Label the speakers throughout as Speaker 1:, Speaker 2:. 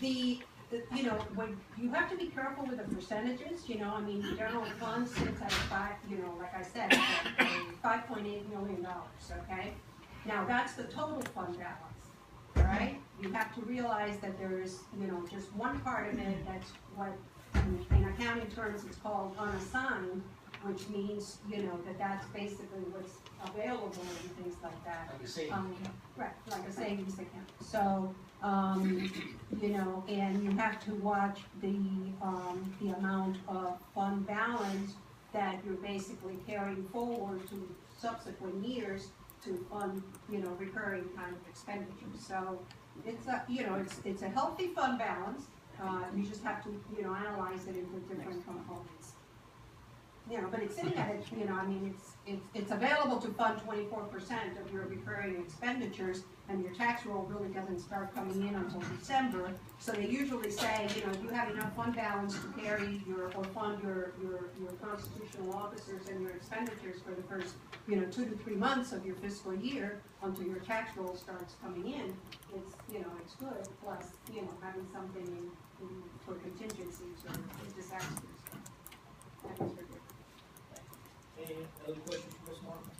Speaker 1: you know, when you have to be careful with the percentages, you know, I mean, general fund sits at like I said, $5.8 million, okay? Now, that's the total fund balance, all right? You have to realize that there's, you know, just one part of it that's what, in accounting terms, it's called unassigned, which means, you know, that's basically what's available and things like that.
Speaker 2: Like a savings account.
Speaker 1: Right, like a savings account. So, you know, and you have to watch the amount of fund balance that you're basically carrying forward to subsequent years to fund, you know, recurring kind of expenditures. So it's a, you know, it's a healthy fund balance. You just have to, you know, analyze it into different components. You know, but it's sitting at it, you know, I mean, it's available to fund 24% of your recurring expenditures, and your tax roll really doesn't start coming in until December. So they usually say, you know, if you have enough fund balance to carry or fund your constitutional officers and your expenditures for the first, you know, 2 to 3 months of your fiscal year until your tax roll starts coming in, it's, you know, it's good. Plus, you know, having something in for contingencies or disasters. That is for good.
Speaker 2: Any other questions for Ms. Martin?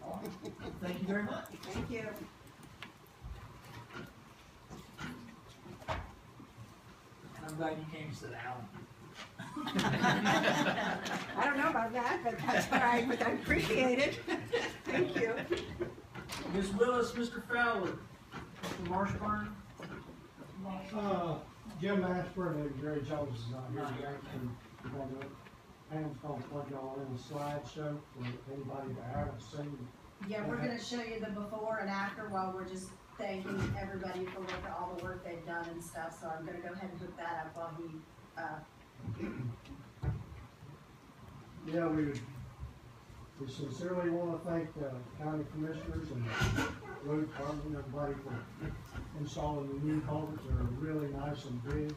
Speaker 2: All right. Thank you very much.
Speaker 1: Thank you.
Speaker 2: And I'm glad you came to sit down.
Speaker 1: I don't know about that, but that's what I appreciate it. Thank you.
Speaker 2: Ms. Willis, Mr. Fowler, Mr. Marshburn.
Speaker 3: Jim Ashburn and Gary Jones is not here today. Pam's gonna plug y'all in a slideshow for anybody that haven't seen.
Speaker 4: Yeah, we're gonna show you the before and after while we're just thanking everybody for all the work they've done and stuff. So I'm gonna go ahead and hook that up while he,
Speaker 3: Yeah, we sincerely want to thank the county commissioners and the road department and everybody for installing the new culverts. They're really nice and big.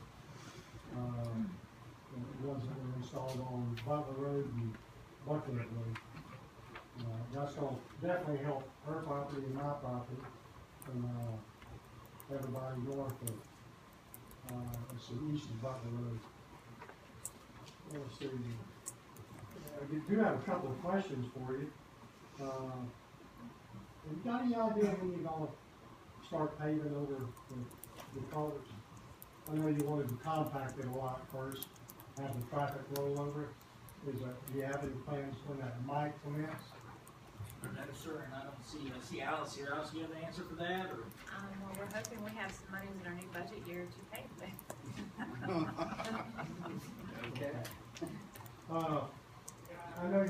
Speaker 3: The ones that were installed on Butler Road and Bucklet Road. That's going to definitely help her property and my property, and everybody north of, it's the east of Butler Road. Let's see. I do have a couple of questions for you. Have you got any idea when you're going to start paving over the culverts? I know you wanted to compact it a lot first, have the traffic roll over it. Do you have any plans when that might commence?
Speaker 2: No, sir, and I don't see Alice here. Alice, do you have an answer for that? Or?
Speaker 5: Well, we're hoping we have some money in our new budget year to pay for that.
Speaker 2: Okay.
Speaker 3: I know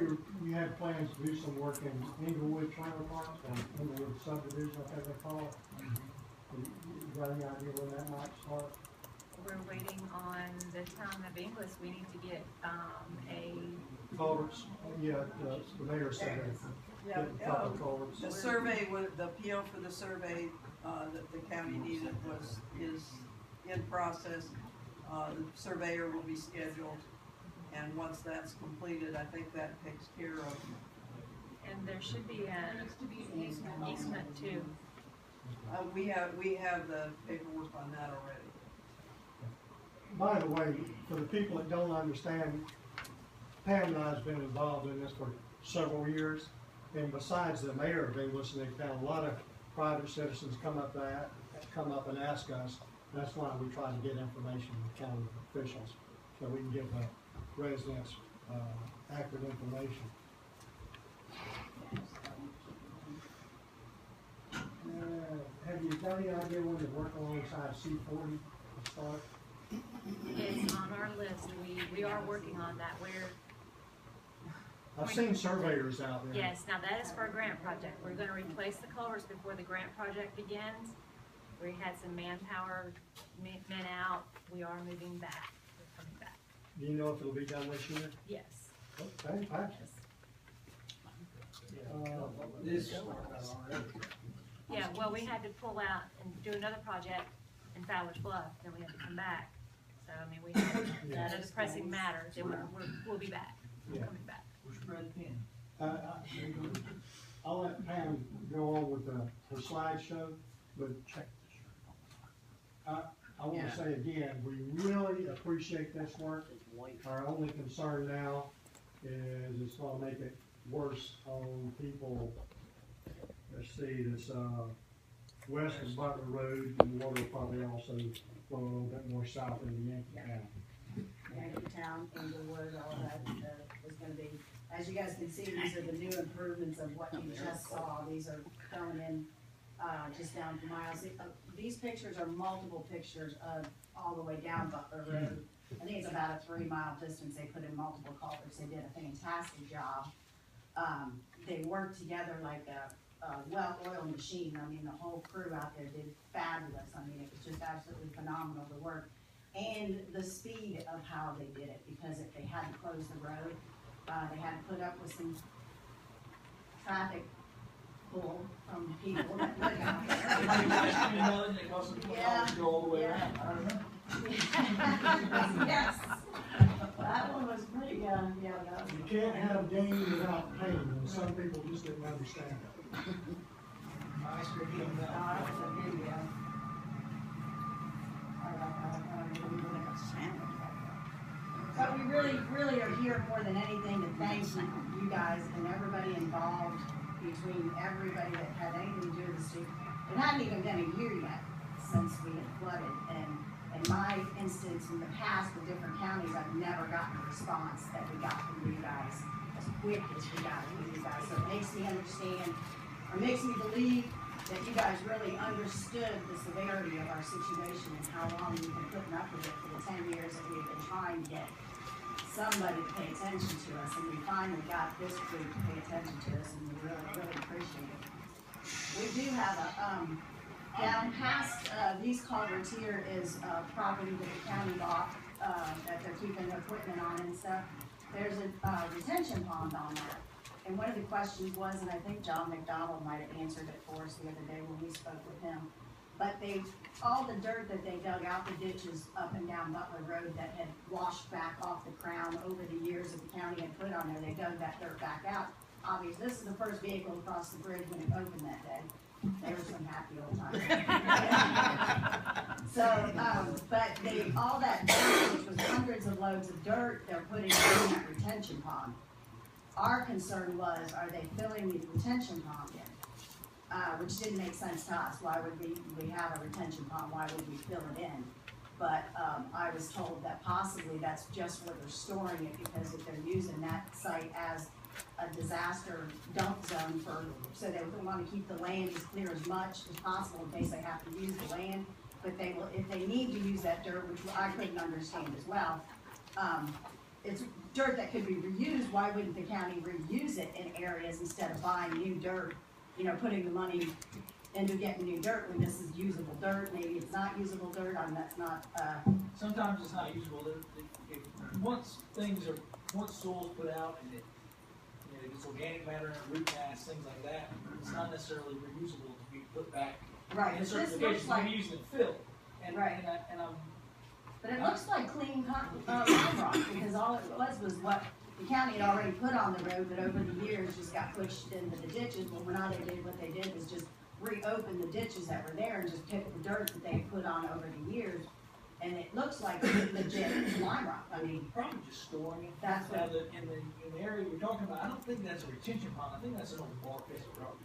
Speaker 3: you had plans to do some work in Inglewood Trailer Park, or Inglewood subdivision, I think they call it. You got any idea when that might start?
Speaker 5: We're waiting on the town of Inglis. We need to get a
Speaker 3: Culverts, yeah, the mayor said that.
Speaker 6: Yeah,
Speaker 3: Culverts.
Speaker 6: the survey, the PO for the survey that the county needed is in process. The surveyor will be scheduled, and once that's completed, I think that takes care of.
Speaker 5: And there should be an easement too.
Speaker 6: We have the paperwork on that already.
Speaker 3: By the way, for the people that don't understand, Pam and I have been involved in this for several years, and besides the mayor of Inglis, they found a lot of private citizens come up and ask us. That's why we try to get information from county officials, so we can give the residents accurate information. Have you got any idea when to work alongside C40 to start?
Speaker 5: It's on our list. We are working on that.
Speaker 3: I've seen surveyors out there.
Speaker 5: Yes, now that is for a grant project. We're going to replace the culverts before the grant project begins. We had some manpower men out. We are moving back. We're coming back.
Speaker 3: Do you know if it'll be done this year?
Speaker 5: Yes.
Speaker 3: Okay, fantastic.
Speaker 5: Yeah, well, we had to pull out and do another project in Fowler's Bluff, then we had to come back. So, I mean, we had another pressing matter, then we'll be back. We're coming back.
Speaker 2: Where's your red pen?
Speaker 3: I'll let Pam go on with her slideshow, But I wanna say again, we really appreciate this work. Our only concern now is it's gonna make it worse on people. Let's see, this, west of Butler Road, and water will probably also flow a little bit more south into Yankee Town.
Speaker 4: Yankee Town, Inglewood, all that, is gonna be, as you guys can see, these are the new improvements of what you just saw. These are going in, just down to miles. These pictures are multiple pictures of all the way down Butler Road. I think it's about a 3 mile distance. They put in multiple culverts. They did a fantastic job. They worked together like a well-oiled machine. I mean, the whole crew out there did fabulous. I mean, it was just absolutely phenomenal to work. And the speed of how they did it, because if they had to close the road, they had to put up with some traffic pull from people that live out there.
Speaker 2: It wasn't
Speaker 4: Yeah.
Speaker 2: go all the way
Speaker 4: Yeah.
Speaker 2: around, I remember.
Speaker 4: Yes. That one was pretty, yeah, that was.
Speaker 3: You can't have gain without pain, and some people just didn't understand that.
Speaker 2: Nice review.
Speaker 4: That was a video. But we really are here more than anything to thank you guys and everybody involved, between everybody that had anything to do with the street. It hadn't even been a year yet since we had flooded, and in my instance, in the past with different counties, I've never gotten a response that we got from you guys as quick as we got from you guys. So it makes me understand, or makes me believe that you guys really understood the severity of our situation and how long we've been putting up with it for the 10 years that we've been trying to get somebody to pay attention to us, and we finally got this group to pay attention to us, and we really appreciate it. We do have a, down past, these culverts here is, property that the county bought, that they're keeping equipment on and stuff. There's a, retention pond on that. And one of the questions was, and I think John McDonald might have answered it for us the other day when we spoke with him, but all the dirt that they dug out the ditches up and down Butler Road that had washed back off the crown over the years that the county had put on there, they dug that dirt back out. Obviously, this is the first vehicle across the bridge when it opened that day. They were some happy old times. So, but all that dirt, which was hundreds of loads of dirt, they're putting in that retention pond. Our concern was, are they filling the retention pond in? Which didn't make sense to us. Why would we have a retention pond? Why would we fill it in? But, I was told that possibly that's just where they're storing it, because if they're using that site as a disaster dump zone so they would want to keep the land as clear as much as possible in case they have to use the land. But they will, if they need to use that dirt, which I couldn't understand as well, it's dirt that could be reused. Why wouldn't the county reuse it in areas instead of buying new dirt, putting the money into getting new dirt when this is usable dirt? Maybe it's not usable dirt, that's not,
Speaker 2: Sometimes it's not usable. Once soil's put out and it's organic matter and root mass, things like that, it's not necessarily reusable to be put back.
Speaker 4: right.
Speaker 2: In
Speaker 4: This
Speaker 2: certain
Speaker 4: looks
Speaker 2: occasions,
Speaker 4: like,
Speaker 2: we use it in fill. And,
Speaker 4: Right.
Speaker 2: and I'm,
Speaker 4: but it looks like clean lime rock, because all it was what the county had already put on the road, but over the years just got pushed into the ditches. Well, now what they did was just reopen the ditches that were there and just pick the dirt that they had put on over the years. And it looks like legit lime rock. I mean,
Speaker 2: probably just storing it.
Speaker 4: That's what-
Speaker 2: In the area you're talking about, I don't think that's a retention pond. I think that's an old bar pit rock.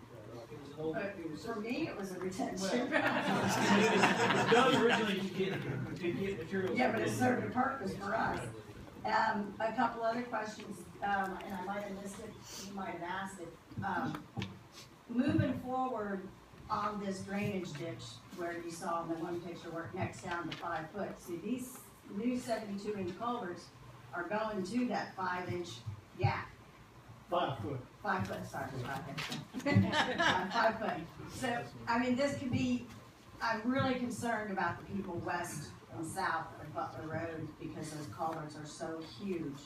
Speaker 2: It was an old, it was.
Speaker 4: for me, it was a retention.
Speaker 2: It was done originally to get materials.
Speaker 4: Yeah, but it served a purpose for us. A couple other questions, and I might have missed it, you might have asked it. Moving forward on this drainage ditch, where you saw in the one picture where it necks down to 5 foot, see, these new 72-inch culverts are going to that 5-inch gap.
Speaker 3: 5 foot.
Speaker 4: 5 foot, sorry, 5 foot. 5 foot. So, I mean, this could be, I'm really concerned about the people west and south of Butler Road, because those culverts are so huge.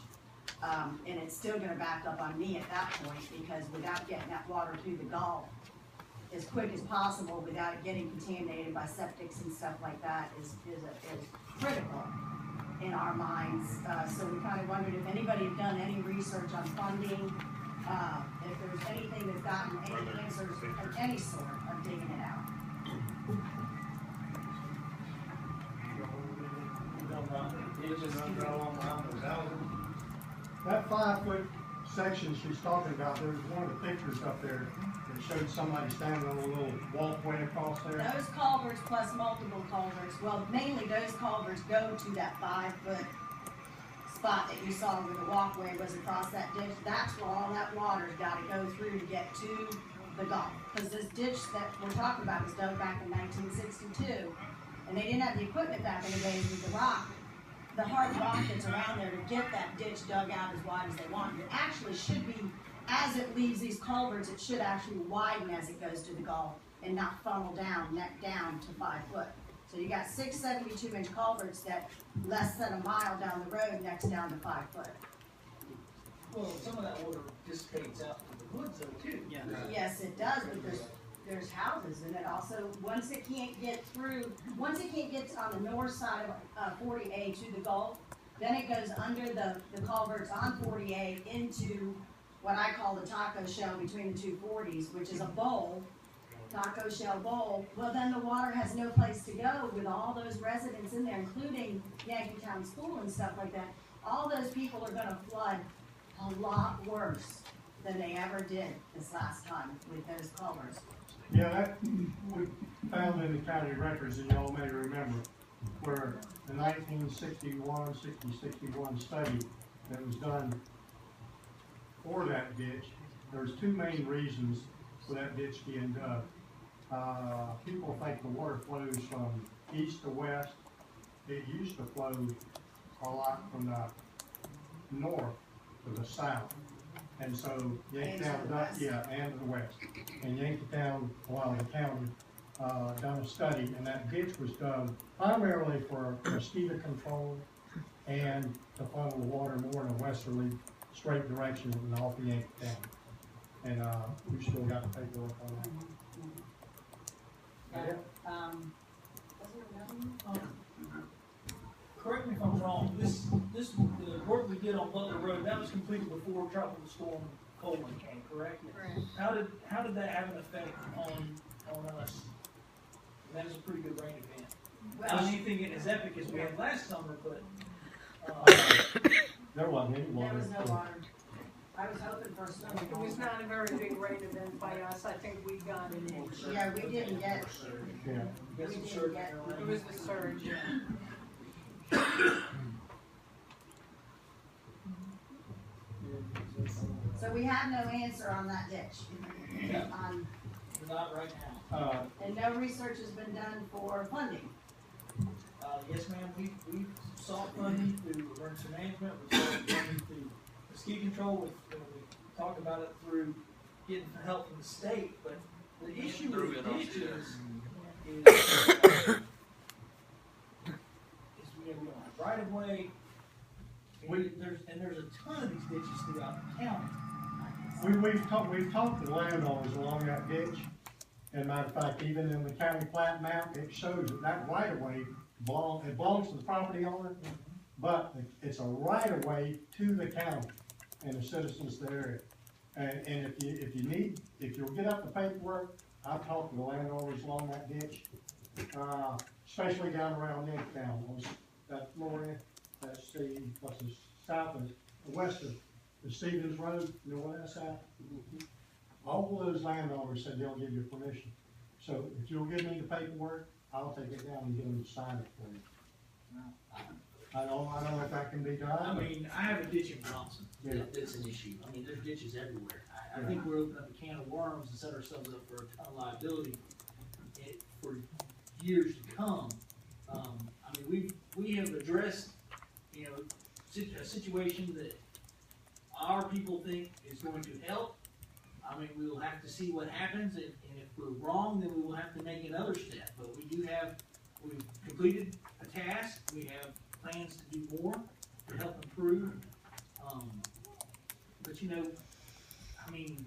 Speaker 4: And it's still gonna back up on me at that point, because without getting that water through the Gulf as quick as possible, without it getting contaminated by septics and stuff like that, is critical in our minds. So we kind of wondered if anybody had done any research on funding, if there's anything that's gotten any answers of any sort of digging it out.
Speaker 7: ditches runs right along behind those houses.
Speaker 3: That 5 foot section she's talking about, there was one of the pictures up there that showed somebody standing on a little walkway across there.
Speaker 4: Those culverts plus multiple culverts, well, mainly those culverts go to that 5 foot spot that you saw where the walkway was across that ditch. That's where all that water's gotta go through to get to the Gulf. Cause this ditch that we're talking about was dug back in 1962, and they didn't have the equipment back in the days with the rock. The hard rock that's around there to get that ditch dug out as wide as they want. It actually should be, as it leaves these culverts, it should actually widen as it goes to the Gulf and not funnel down, neck down to 5 foot. So you got 6 72-inch culverts that less than a mile down the road necks down to 5 foot.
Speaker 2: Well, some of that water dissipates out to the woods though too.
Speaker 7: Yeah.
Speaker 4: Yes, it does, but there's houses, and it also, once it can't get on the north side of 40A to the Gulf, then it goes under the culverts on 40A into what I call the taco shell between the two 40s, which is a bowl, taco shell bowl. Well, then the water has no place to go with all those residents in there, including Yankeetown School and stuff like that. All those people are gonna flood a lot worse than they ever did this last time with those culverts.
Speaker 3: Yeah, that we found in the county records, and y'all may remember, where the 1961 study that was done for that ditch, there's 2 main reasons for that ditch being dug. People think the water flows from east to west. It used to flow a lot from the north to the south. And so Yankeetown, and to the west. And Yankeetown, the county, done a study, and that ditch was done primarily for mosquito control and to funnel the water more in a westerly, straight direction and off of Yankeetown. And we still got the paperwork on that.
Speaker 2: Correct me if I'm wrong, the work we did on Butler Road, that was completed before Tropical Storm Coleman came, correct?
Speaker 5: Correct.
Speaker 2: How did that have an effect on us? That was a pretty good rain event. Not anything as epic as we had last summer, but,
Speaker 3: There wasn't any
Speaker 4: There
Speaker 3: water.
Speaker 4: was no water. I was hoping for snow.
Speaker 8: It was not a very big rain event by us, I think we got an inch.
Speaker 4: Yeah, we didn't get,
Speaker 3: Yeah.
Speaker 2: get some
Speaker 4: We
Speaker 2: surge
Speaker 4: didn't
Speaker 2: in
Speaker 4: get-
Speaker 2: there.
Speaker 8: It was the surge, yeah.
Speaker 4: so we have no answer on that ditch.
Speaker 2: Yeah. Not right now.
Speaker 4: And no research has been done for funding.
Speaker 2: Yes, ma'am, we sought funding through emergency management, we sought funding through mosquito control, we talked about it through getting help from the state, but the issue with ditches is we don't have right of way. There's a ton of these ditches throughout the county.
Speaker 3: We've talked to landowners along that ditch, and matter of fact, even in the county plat map, it shows that right of way belongs to the property owner, but it's a right of way to the county and the citizens of the area. And if you'll get up the paperwork, I've talked to the landowners along that ditch, especially down around Yankeetown, that lower end, that's the south and west of the Stevens Road, you know where that's at? All of those landowners said they'll give you permission. So if you'll give me the paperwork, I'll take it down and get them to sign it for you. I don't know if that can be
Speaker 2: I
Speaker 3: done.
Speaker 2: mean, I have a ditch in Johnson,
Speaker 3: Yeah.
Speaker 2: that's an issue, I mean, there's ditches everywhere. I think we're opening up a can of worms and set ourselves up for a ton of liability for years to come. I mean, we have addressed, a situation that our people think is going to help. I mean, we will have to see what happens, and if we're wrong, then we will have to make another step. But we've completed a task, we have plans to do more to help improve. But I mean,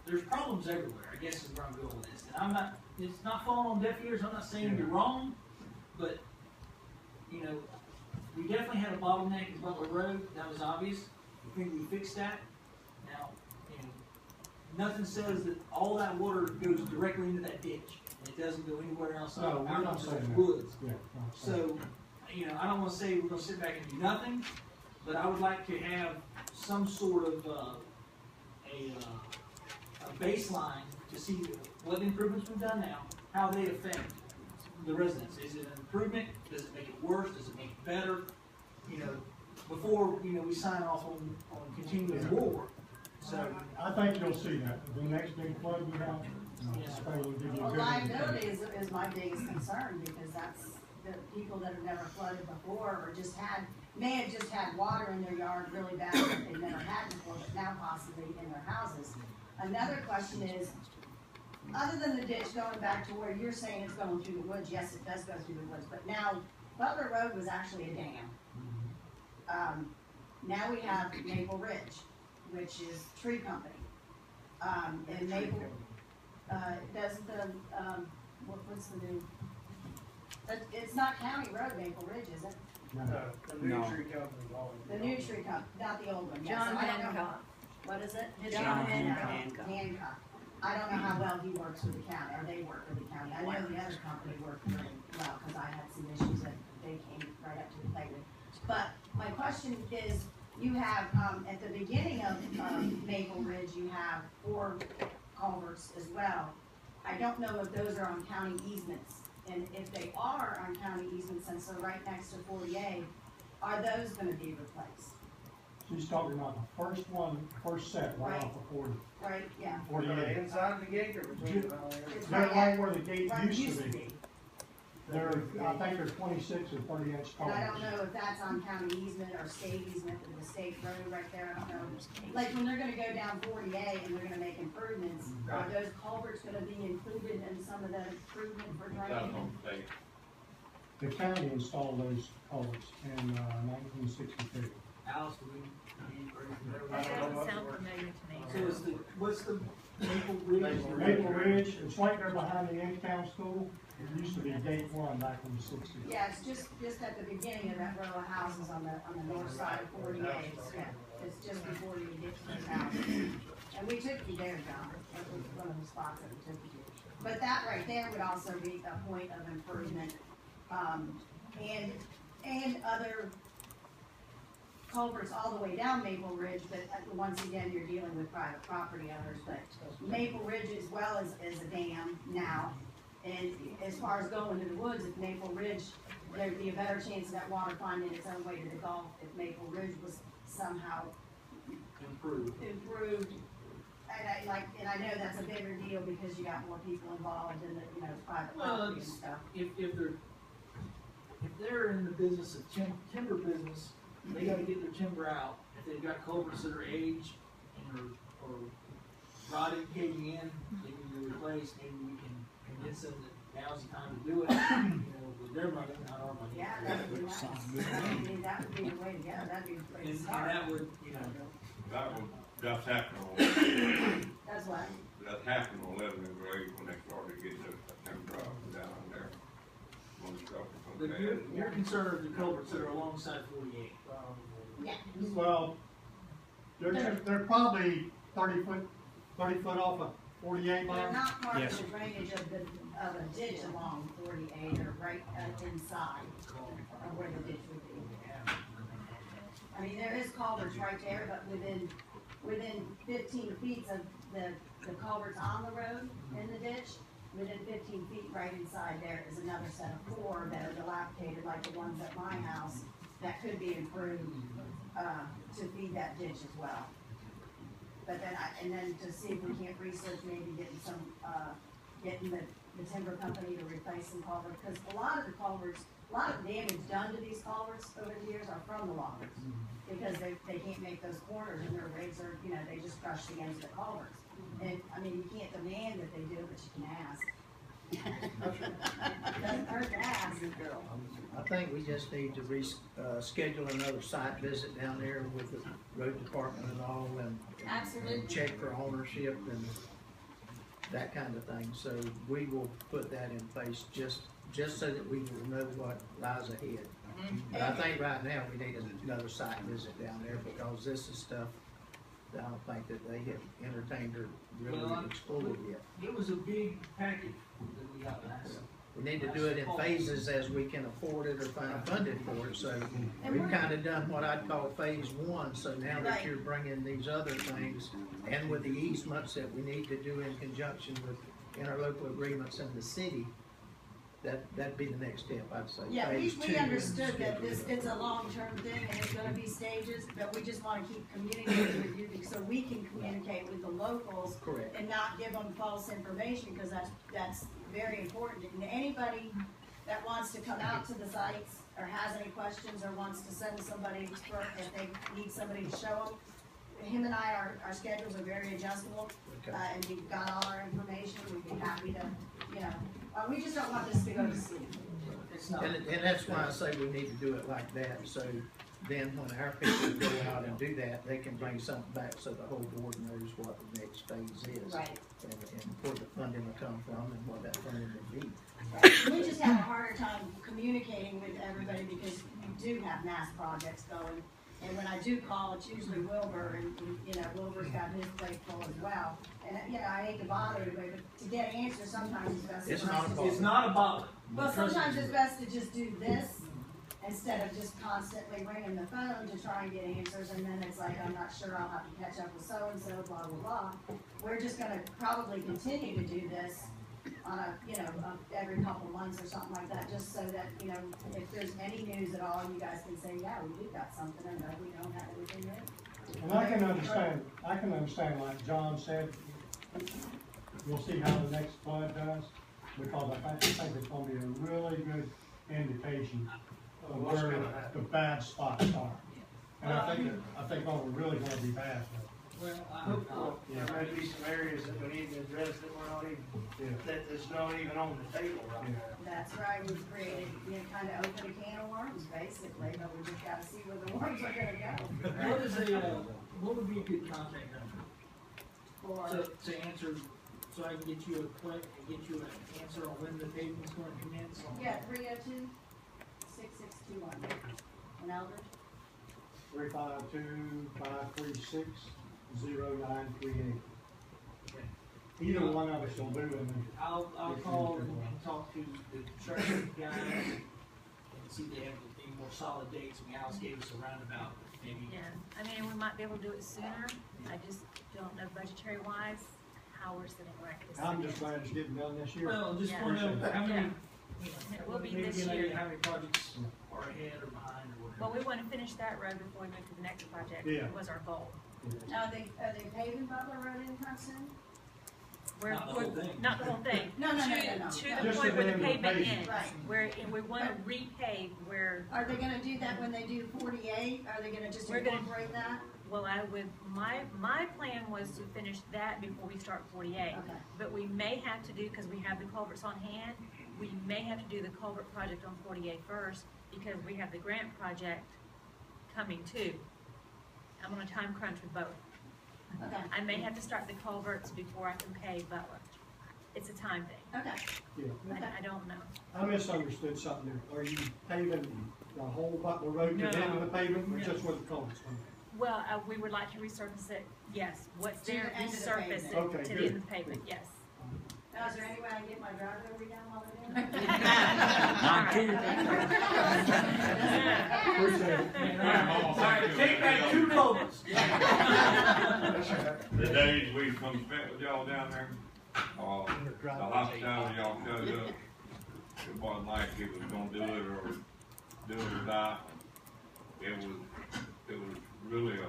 Speaker 2: there's problems everywhere, I guess is where I'm going with this. And it's not falling on deaf ears, I'm not saying you're wrong, but, we definitely had a bottleneck in Butler Road, that was obvious. I think we fixed that. Now, nothing says that all that water goes directly into that ditch, and it doesn't go anywhere else
Speaker 3: No,
Speaker 2: out
Speaker 3: we're not
Speaker 2: into
Speaker 3: saying
Speaker 2: the
Speaker 3: that.
Speaker 2: woods.
Speaker 3: Yeah.
Speaker 2: So, you know, I don't wanna say we're gonna sit back and do nothing, but I would like to have some sort of, a baseline to see what improvements we've done now, how they affect the residents. Is it an improvement? Does it make it worse? Does it make it better? You know, before, you know, we sign off on continuing forward. So,
Speaker 3: I think you'll see that, the next big flood we have, Spain will give you a
Speaker 4: Well,
Speaker 3: good
Speaker 4: liability
Speaker 3: indication.
Speaker 4: is my biggest concern, because that's the people that have never flooded before, or just had, may have just had water in their yard really bad that they've never had before, but now possibly in their houses. Another question is, other than the ditch going back to where you're saying it's going through the woods, yes, it does go through the woods, but now Butler Road was actually a dam. Now we have Maple Ridge, which is tree company. And Maple, doesn't the, what's the new? It's not County Road, Maple Ridge, is it?
Speaker 3: No.
Speaker 7: The new tree company's always.
Speaker 4: The new tree company, not the old one. Yes,
Speaker 5: John
Speaker 4: I don't know.
Speaker 5: Hancock.
Speaker 4: What is it?
Speaker 5: John
Speaker 4: Hancock. Hancock. I don't know how well he works with the county, or they work with the county. I know the other company worked very well, cause I had some issues that they came right up to the plate with. But my question is, you have, at the beginning of Maple Ridge, you have 4 culverts as well. I don't know if those are on county easements, and if they are on county easements, since they're right next to 48, are those gonna be replaced?
Speaker 3: She's talking about the first one, first set, right off of 40,
Speaker 4: Right, yeah.
Speaker 3: 48.
Speaker 7: Inside the gate or between the.
Speaker 4: It's
Speaker 3: They're right where the gate
Speaker 4: Right,
Speaker 3: used to be. They're, I think they're 26 or 30 inch
Speaker 4: And I don't
Speaker 3: culverts.
Speaker 4: know if that's on county easement or state easement, with the state road right there, I don't know. Like, when they're gonna go down 48 and they're gonna make improvements, are those culverts gonna be included in some of the improvement for drainage?
Speaker 3: The county installed those culverts in 1962.
Speaker 2: Alice, do we,
Speaker 5: That doesn't sound familiar to me.
Speaker 2: so is the, what's the Maple Ridge?
Speaker 3: Maple Ridge, it's right there behind the in-town school. It used to be gate 1 back in the 60s.
Speaker 4: Yeah, it's just at the beginning of that row of houses on the north side of 48, yeah. It's just before you get to those houses. And we took you there, John, that was one of the spots that we took you to. But that right there would also be a point of improvement, and other culverts all the way down Maple Ridge, but once again, you're dealing with private property owners, but Maple Ridge as well is a dam now. And as far as going to the woods, if Maple Ridge, there'd be a better chance of that water finding its own way to the Gulf if Maple Ridge was somehow
Speaker 2: Improved.
Speaker 4: improved. And I know that's a bigger deal because you got more people involved in the, you know, private
Speaker 2: Well,
Speaker 4: property and
Speaker 2: it's-
Speaker 4: stuff.
Speaker 2: if they're in the business of timber business, they gotta get their timber out. If they've got culverts that are aged and or rotted, caving in, they need to be replaced, maybe we can convince them that now's the time to do it, you know, with their money, not our money.
Speaker 4: Yeah, that would be nice. I mean, that would be the way to go, that'd be the way to
Speaker 2: And
Speaker 4: start.
Speaker 2: that would, you know,
Speaker 9: That's happened on,
Speaker 4: That's what,
Speaker 9: that's happened on Lebanon Grade when they started getting the timber out down there. When the stuff was
Speaker 2: but
Speaker 9: so
Speaker 2: you're
Speaker 9: bad.
Speaker 2: concerned of the culverts that are alongside 48.
Speaker 4: yeah.
Speaker 3: Well, they're probably 30 foot off of 48
Speaker 4: They're
Speaker 3: miles.
Speaker 4: not part of
Speaker 10: Yes.
Speaker 4: the drainage of a ditch along 48 or right inside of where the ditch would be. I mean, there is culverts right there, but within 15 feet of the culverts on the road in the ditch, within 15 feet right inside there is another set of 4 that are dilapidated like the ones at my house that could be improved, to feed that ditch as well. But then and then to see if we can't research maybe getting some, getting the timber company to replace some culverts, because a lot of the culverts, a lot of damage done to these culverts over the years are from the loggers. Because they can't make those corners and their rigs are, you know, they just crushed against the culverts. And, I mean, you can't demand that they do, but you can ask. Doesn't hurt to ask.
Speaker 10: I think we just need to schedule another site visit down there with the road department and all, and
Speaker 4: Absolutely.
Speaker 10: check for ownership and that kind of thing. So we will put that in place just so that we will know what lies ahead. But I think right now we need another site visit down there, because this is stuff that I don't think that they have entertained or really
Speaker 2: Well,
Speaker 10: explored yet.
Speaker 2: It was a big package that we got last
Speaker 10: we need to do it in phases as we can afford it or find funding for it, so we've kinda done what I'd call phase one, so now that
Speaker 4: Right.
Speaker 10: you're bringing these other things, and with the easements that we need to do in conjunction with interlocal agreements in the city, that'd be the next step, I'd say.
Speaker 4: Yeah,
Speaker 10: Phase
Speaker 4: we
Speaker 10: two
Speaker 4: understood that
Speaker 10: schedule.
Speaker 4: it's a long-term thing and it's gonna be stages, but we just wanna keep communicating with you so we can communicate with the locals
Speaker 10: Correct.
Speaker 4: and not give them false information, cause that's very important. And anybody that wants to come out to the sites or has any questions or wants to send somebody for, if they need somebody to show them, him and I, our schedules are very adjustable.
Speaker 10: Okay.
Speaker 4: And you've got all our information, we'd be happy to, you know, we just don't want this to go to sleep.
Speaker 2: It's not.
Speaker 10: And that's why I say we need to do it like that, so then when our people go out and do that, they can bring something back so the whole board knows what the next phase is.
Speaker 4: Right.
Speaker 10: And where the funding will come from and what that funding will be.
Speaker 4: Right. We just have a harder time communicating with everybody because we do have mass projects going. And when I do call, it's usually Wilbur, and, you know, Wilbur's got his plate full as well. And, you know, I hate to bother everybody, but to get answers, sometimes it's best.
Speaker 10: It's
Speaker 4: to
Speaker 10: not a
Speaker 4: just-
Speaker 10: bother.
Speaker 2: It's not a bother.
Speaker 4: Well, sometimes it's best to just do this instead of just constantly ringing the phone to try and get answers, and then it's like, I'm not sure, I'll have to catch up with so-and-so, blah, blah, blah. We're just gonna probably continue to do this on a, you know, every couple months or something like that, just so that, you know, if there's any news at all, you guys can say, yeah, we do got something, and we don't have anything new.
Speaker 3: And I can understand, like John said, we'll see how the next flood does, because I think it's gonna be a really good indication of
Speaker 7: What's
Speaker 3: where
Speaker 7: gonna happen.
Speaker 3: the bad spots are. And I think we're really gonna be bad,
Speaker 2: Well, I hope not.
Speaker 7: There may be some areas that we need to address that we're not even,
Speaker 3: yeah,
Speaker 7: that is not even on the table right
Speaker 3: yeah.
Speaker 7: now.
Speaker 4: That's right, we've created, you know, kind of opened a can of worms, basically, but we just gotta see where the worms are gonna go.
Speaker 2: What is what would be a good contact number
Speaker 4: For,
Speaker 2: to answer, so I can get you an answer on when the paving's gonna commence?
Speaker 4: yeah, 302-6621, in Eldridge.
Speaker 3: 352-536-0938. Either one of us will do it.
Speaker 2: I'll call and talk to the treasurer guys and see if they have any more solid dates. I mean, Alice gave us a roundabout, maybe.
Speaker 5: Yeah, I mean, we might be able to do it sooner, I just don't know budgetary wise how we're sitting right this second.
Speaker 3: I'm just glad it's getting done this year.
Speaker 2: Well, just
Speaker 5: Yeah.
Speaker 2: wanna know how many,
Speaker 5: Yeah. It will be
Speaker 2: maybe
Speaker 5: this
Speaker 2: get an idea
Speaker 5: year.
Speaker 2: how many projects are ahead or behind or whatever.
Speaker 5: Well, we wanna finish that road before we move to the next project,
Speaker 3: Yeah.
Speaker 5: was our goal.
Speaker 4: Are they paving Butler Road anytime soon?
Speaker 5: We're,
Speaker 2: Not the whole thing.
Speaker 5: Not the whole thing.
Speaker 4: No, no, no, no, no.
Speaker 5: To the
Speaker 3: Just
Speaker 5: point where the
Speaker 3: the
Speaker 5: pavement
Speaker 3: pavement.
Speaker 5: ends,
Speaker 4: Right.
Speaker 5: where, and we wanna repave where,
Speaker 4: Are they gonna do that when they do 48? Are they gonna just
Speaker 5: We're gonna-
Speaker 4: incorporate that?
Speaker 5: well, I would, my plan was to finish that before we start 48.
Speaker 4: Okay.
Speaker 5: But we may have to do, cause we have the culverts on hand, we may have to do the culvert project on 48 first, because we have the grant project coming too. I'm on a time crunch with both.
Speaker 4: Okay,
Speaker 5: I may have to start the culverts before I can pay Butler. It's a time thing.
Speaker 4: okay.
Speaker 3: Yeah.
Speaker 4: Okay.
Speaker 5: I don't know.
Speaker 3: I misunderstood something there. Are you paving the whole Butler Road to the end of the pavement, or just where the culvert's going?
Speaker 5: Well, we would like to resurface it, yes. What's
Speaker 4: To
Speaker 5: there,
Speaker 4: the end of the
Speaker 5: resurface it
Speaker 3: pavement. Okay,
Speaker 5: to the
Speaker 3: good.
Speaker 5: end of the pavement, yes.
Speaker 4: Now, is there any way I can get my driveway redone while they're doing it?
Speaker 3: Appreciate it.
Speaker 2: All right, take back 2 culverts.
Speaker 9: The days we come spent with y'all down there, the hospitality y'all showed up, it wasn't like it was gonna do it or die. It was really it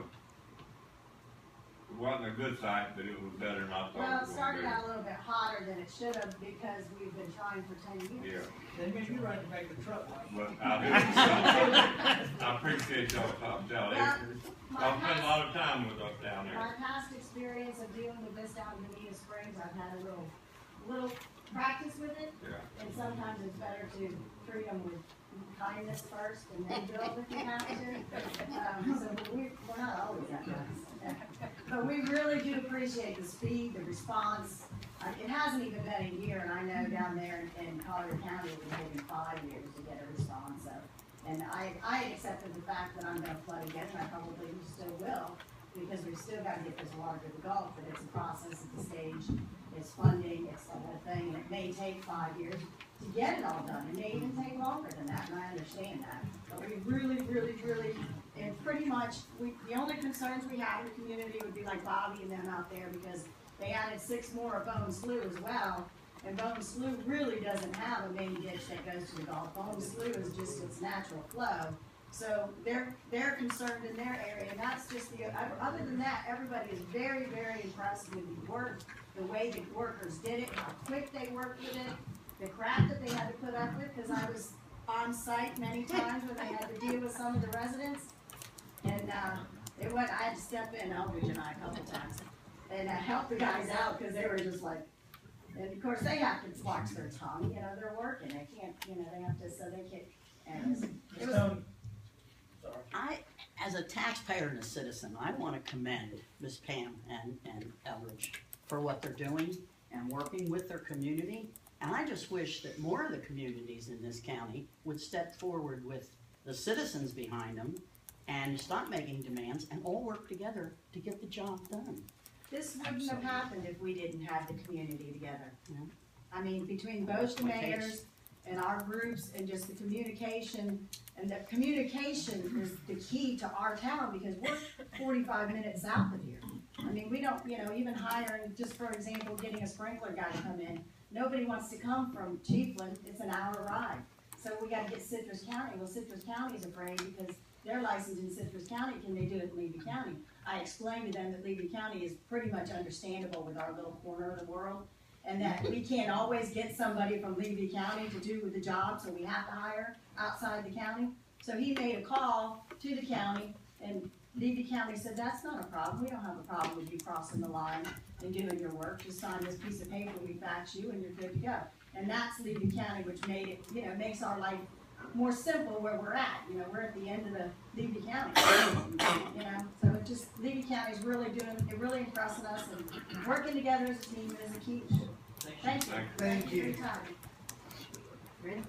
Speaker 9: wasn't a good sight, but it was better than I thought
Speaker 4: Well,
Speaker 9: it
Speaker 4: it
Speaker 9: was
Speaker 4: started
Speaker 9: gonna
Speaker 4: out a little bit hotter than it should have because we've been trying for 10
Speaker 9: be.
Speaker 4: years.
Speaker 9: Yeah,
Speaker 2: They made you ride to make the truck, right?
Speaker 9: but I appreciate y'all's hospitality.
Speaker 4: Yeah.
Speaker 9: Y'all spend a lot of time with us down there.
Speaker 4: My past experience of dealing with this down in Bonita Springs, I've had a little practice with it.
Speaker 9: Yeah.
Speaker 4: And sometimes it's better to treat them with kindness first and then build if you have to. So we're not always that nice. But we really do appreciate the speed, the response. It hasn't even been a year, and I know down there in Collier County, it was taking 5 years to get a response, so. And I accepted the fact that I'm gonna flood again, and I probably still will, because we've still gotta get this water to the Gulf, but it's a process, it's a stage, it's funding, it's the whole thing, and it may take 5 years. to get it all done. It may even take longer than that, and I understand that. But we really, and pretty much, the only concerns we have in the community would be like Bobby and them out there, because they added 6 more of Bone Slough as well. And Bone Slough really doesn't have a main ditch that goes to the Gulf. Bone Slough is just its natural flow. So they're concerned in their area, and that's just other than that, everybody is very impressed with the work, the way the workers did it, how quick they worked with it, the crap that they had to put up with, because I was on site many times when they had to deal with some of the residents. And I had to step in, Eldridge and I, a couple times, and help the guys out, because they were just like, and of course they have to watch their tongue, you know, they're working, they can't, you know, they have to, so they can't, and it was,
Speaker 11: As a taxpayer and a citizen, I want to commend Ms. Pam and Eldridge for what they're doing and working with their community. And I just wish that more of the communities in this county would step forward with the citizens behind them and stop making demands and all work together to get the job done.
Speaker 4: this wouldn't have happened if we didn't have the community together.
Speaker 11: Yeah.
Speaker 4: I mean, between both the mayors and our groups and just the communication, and the communication is the key to our town, because we're 45 minutes south of here. I mean, we don't, you know, even hiring, just for example, getting a sprinkler guy to come in, nobody wants to come from Chiefland, it's an hour ride. So we gotta get Citrus County. Well, Citrus County's afraid because they're licensed in Citrus County, can they do it in Levy County? I explained to them that Levy County is pretty much understandable with our little corner of the world, and that we can't always get somebody from Levy County to do the job, so we have to hire outside the county. So he made a call to the county, and Levy County said, that's not a problem, we don't have a problem with you crossing the line and doing your work, just sign this piece of paper, we fax you, and you're good to go. And that's Levy County, which made it, you know, makes our life more simple where we're at, you know, we're at the end of the Levy County, you know, so it just, Levy County's really really impressing us, and working together as a team is a key. Thank you.
Speaker 10: Thank you.
Speaker 4: For your time. Ready?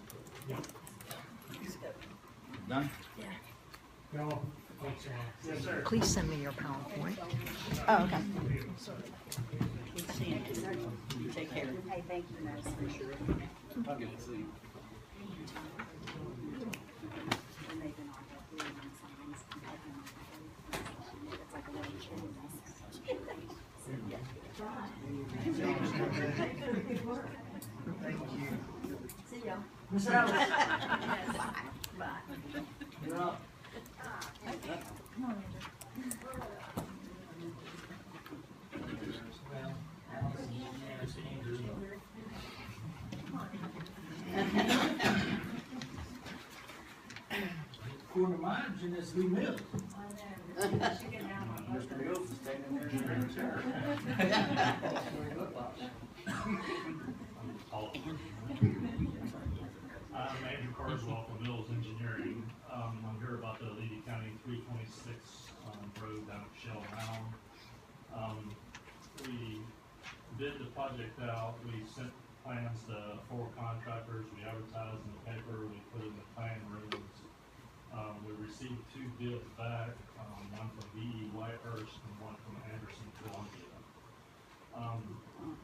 Speaker 12: Done?
Speaker 3: No, thanks,
Speaker 7: Yes, sir.
Speaker 13: Please send me your PowerPoint.
Speaker 4: Oh, okay.
Speaker 11: You take care.
Speaker 4: Hey, thank you, Max.
Speaker 12: I'll get it to you.
Speaker 10: Thank you.
Speaker 4: See ya.
Speaker 7: Ms. Ellis,
Speaker 4: Bye.
Speaker 7: you're up.
Speaker 2: According to my agenda, it's Lee Mills.
Speaker 7: Mr. Mills is standing there in his chair. That's what he looked like.
Speaker 14: I'm Andrew Carswell from Mills Engineering. I'm here about the Levy County 326 road down at Shell Mound. We bid the project out. We sent plans to 4 contractors. We advertised in the paper. We put in the plan rooms. We received 2 bids back, one from V.E. Whitehurst and one from Anderson, Columbia.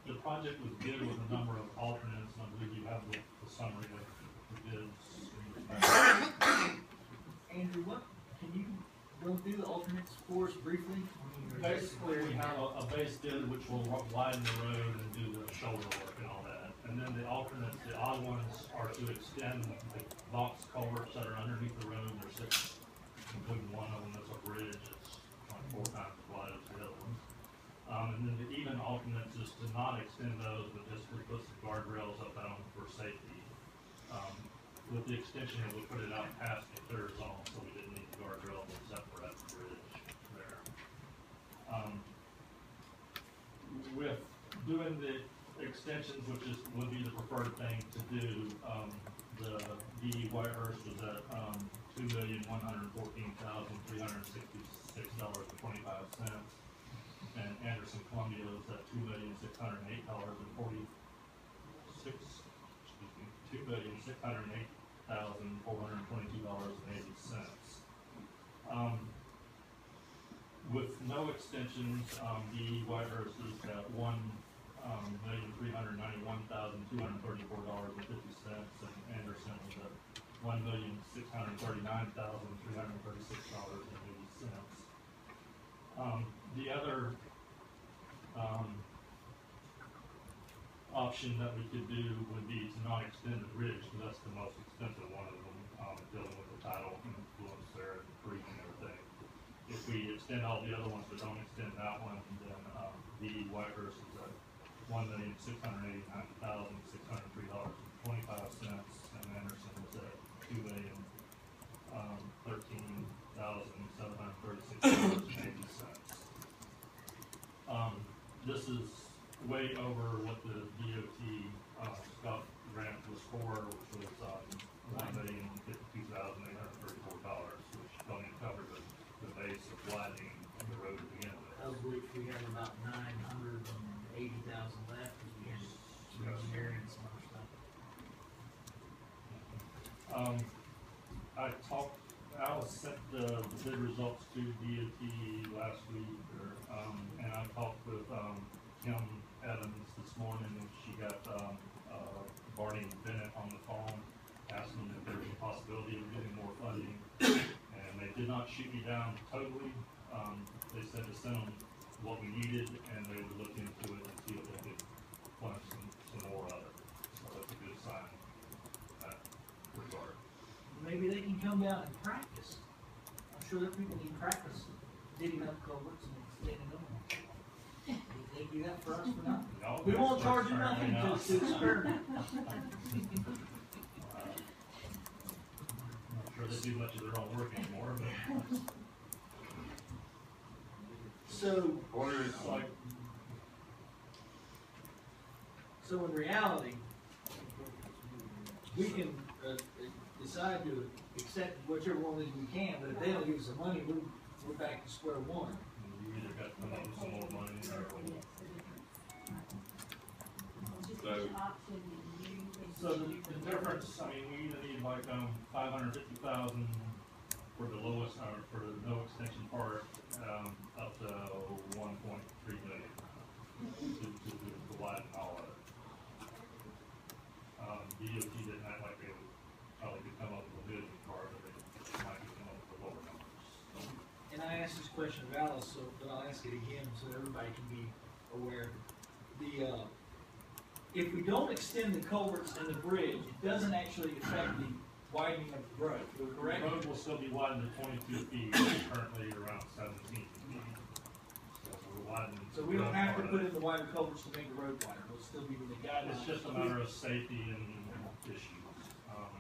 Speaker 14: The project was bid with a number of alternates, and I believe you have the summary of the bids.
Speaker 2: Andrew, can you run through the alternates for us briefly?
Speaker 14: Basically, we have a base bid which will widen the road and do the shoulder work and all that. And then the alternates, the odd ones, are to extend the box culverts that are underneath the road. There's 6, including one of them that's a bridge. It's like 4 times as wide as the other ones. And then the even alternates is to not extend those, but just to put some guardrails up on them for safety. With the extension, we put it out past the clear zone, so we didn't need the guardrails except for that bridge there. With doing the extensions, which would be the preferred thing to do, the V.E. Whitehurst was at $2,114,366.25, and Anderson Columbia was at $2,608,422.80. With no extensions, V.E. Whitehurst is at $1,391,234.50, and Anderson was at $1,639,336.80. The other, option that we could do would be to not extend the bridge, because that's the most expensive one of them, dealing with the tidal influence there and the creek and everything. If we extend all the other ones but don't extend that one, then, the Whitehurst is at $1,689,603.25, and Anderson is at $2,013,736.80. This is way over what the DOT, Scott grant was for, which was, $1,052,834, which don't even cover the base of widening the road to begin with.
Speaker 2: Of which we have about 980,000 left, because we had some engineering and some other stuff.
Speaker 14: Alice sent the bid results to DOT last week, and I talked with, Kim Evans this morning, and she got, Barney Bennett on the phone, asking if there was a possibility of getting more funding, and they did not shoot me down totally. They said to send them what we needed, and they would look into it and see if they could fund some more of it. So that's a good sign in that regard.
Speaker 2: Maybe they can come down and practice. I'm sure that people need practice digging up culverts and extending them. They do that for us for nothing.
Speaker 14: Y'all
Speaker 2: We won't
Speaker 14: experts
Speaker 2: charge you nothing
Speaker 14: apparently
Speaker 2: to experiment.
Speaker 14: I'm not sure they do much of their own work anymore, but
Speaker 2: So,
Speaker 14: it's like,
Speaker 2: so in reality, we can decide to accept whichever one of these we can, but if they don't give us the money, we're back to square one.
Speaker 14: you either got to come up with some more money or. So the difference, I mean, we either need like, 550,000 for the lowest, or for the no extension part, up to 1.3 million to widen all of it. DOT didn't act like they probably could come up with a million part, but they might come up with lower numbers.
Speaker 2: And I asked this question of Alice, but I'll ask it again so everybody can be aware. If we don't extend the culverts and the bridge, it doesn't actually affect the widening of the road, correct?
Speaker 14: The road will still be widened to 22 feet, it's currently around 17 feet. So we're widening.
Speaker 2: So we don't have to put in the wider culverts to make the road wider, it'll still be the guidelines.
Speaker 14: It's just a matter of safety and issues.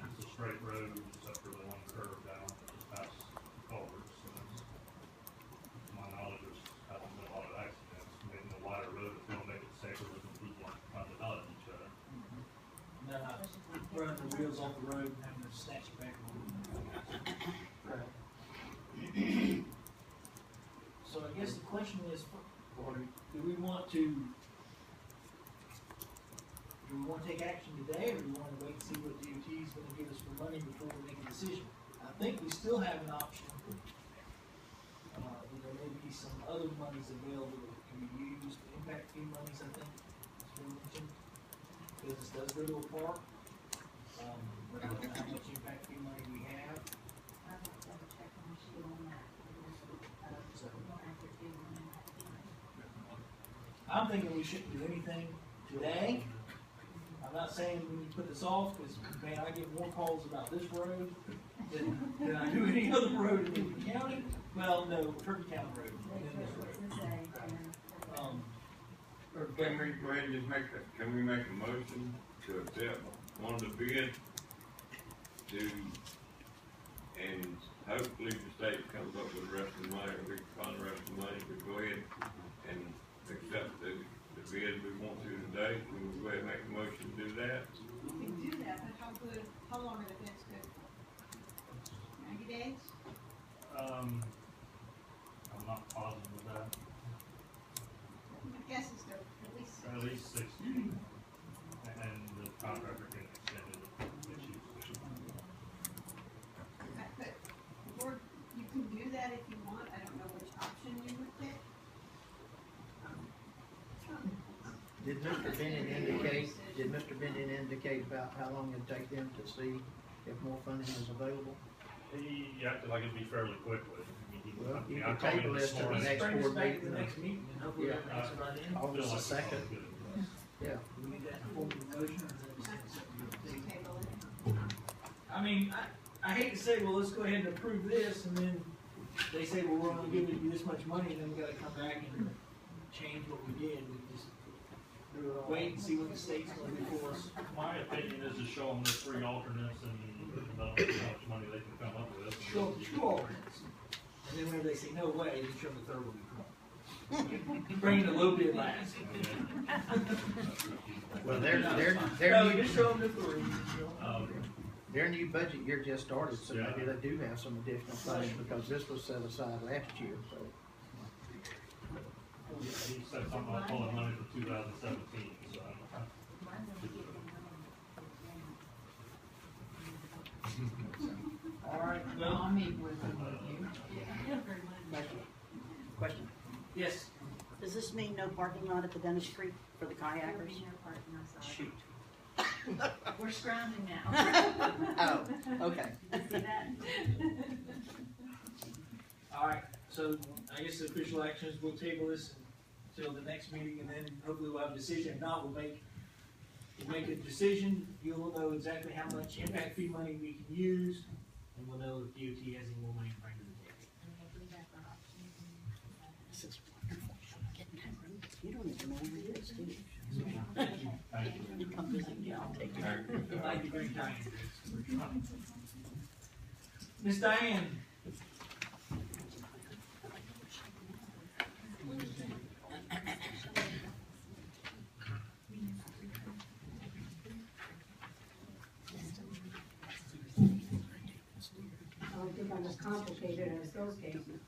Speaker 14: It's a straight road, except for the one curve down just past culverts. And to my knowledge, there's hasn't been a lot of accidents. Making a wider road is gonna make it safer than people trying to dodge each other.
Speaker 2: Not running the wheels off the road and having to snatch it back. Right. So I guess the question is, do we want to take action today, or do we want to wait and see what DOT is gonna give us for money before we make a decision? I think we still have an option. There may be some other monies available that can be used, impact fee monies, I think, as we mentioned. Business does go to a park, but I don't know how much impact fee money we have. So, I'm thinking we shouldn't do anything today. I'm not saying we need to put this off, because, man, I get more calls about this road than I do any other road in Lincoln County. Well, no, Turkey County Road, and then this road.
Speaker 9: Or can we go ahead and just can we make a motion to accept one of the bids and hopefully the state comes up with the rest of the money, or we can find the rest of the money, we go ahead and accept the bid we want to today, we will go ahead and make a motion to do that.
Speaker 4: You can do that, but how long are the bids good? 90 days?
Speaker 14: I'm not positive of that.
Speaker 4: My guess is they're at least 60.
Speaker 14: At least 60. And the contractor can extend it if issues.
Speaker 4: But, or you can do that if you want, I don't know which option you would pick.
Speaker 10: Did Mr. Bennett indicate about how long it'd take them to see if more funding is available?
Speaker 14: He acted like it'd be fairly quickly.
Speaker 10: Well,
Speaker 14: I
Speaker 10: you
Speaker 14: mean,
Speaker 10: can
Speaker 14: I called him
Speaker 10: table
Speaker 14: this
Speaker 10: this to the
Speaker 14: morning.
Speaker 10: next
Speaker 2: Bring us
Speaker 10: board
Speaker 2: back to the
Speaker 10: meeting.
Speaker 2: next meeting, and hopefully
Speaker 10: Yeah.
Speaker 2: we'll answer by then.
Speaker 14: I feel
Speaker 10: August the
Speaker 14: like
Speaker 10: second,
Speaker 14: it's good.
Speaker 10: yeah.
Speaker 2: We need that in form of motion, or is that something you think? I mean, I hate to say, well, let's go ahead and approve this, and then they say, well, we're only giving you this much money, and then we gotta come back and change what we did. We just wait and see what the state's gonna do for us.
Speaker 14: My opinion is to show them the 3 alternates and about how much money they can come up with.
Speaker 2: Show them 2 alternates, and then whenever they say, no way, then show them the 3rd one we come. Bring in a little bit last.
Speaker 10: Well, their
Speaker 2: No,
Speaker 10: new,
Speaker 2: just show them the 3.
Speaker 10: their new budget year just started, so
Speaker 14: Yeah.
Speaker 10: maybe they do have some additional funding, because this was set aside last year, so.
Speaker 14: He said something about pulling money from 2017, so I don't know.
Speaker 2: All right, well,
Speaker 8: I'll meet with them with you.
Speaker 11: Question.
Speaker 2: yes,
Speaker 11: Does this mean no parking lot at the Dennis Creek for the kayakers? Shoot.
Speaker 5: We're scrounging now.
Speaker 11: Oh, okay.
Speaker 5: See that?
Speaker 2: all right, so I guess the official action is we'll table this until the next meeting, and then hopefully we'll have a decision. If not, we'll make a decision. You'll know exactly how much impact fee money we can use, and we'll know if DOT has any more money to bring to the table.
Speaker 11: This is wonderful. Getting that room. You don't even know where it is, do you? You come visit me, I'll take you.
Speaker 2: Thank you for your time. Miss Diane?
Speaker 1: I don't think I'm as complicated as those cases.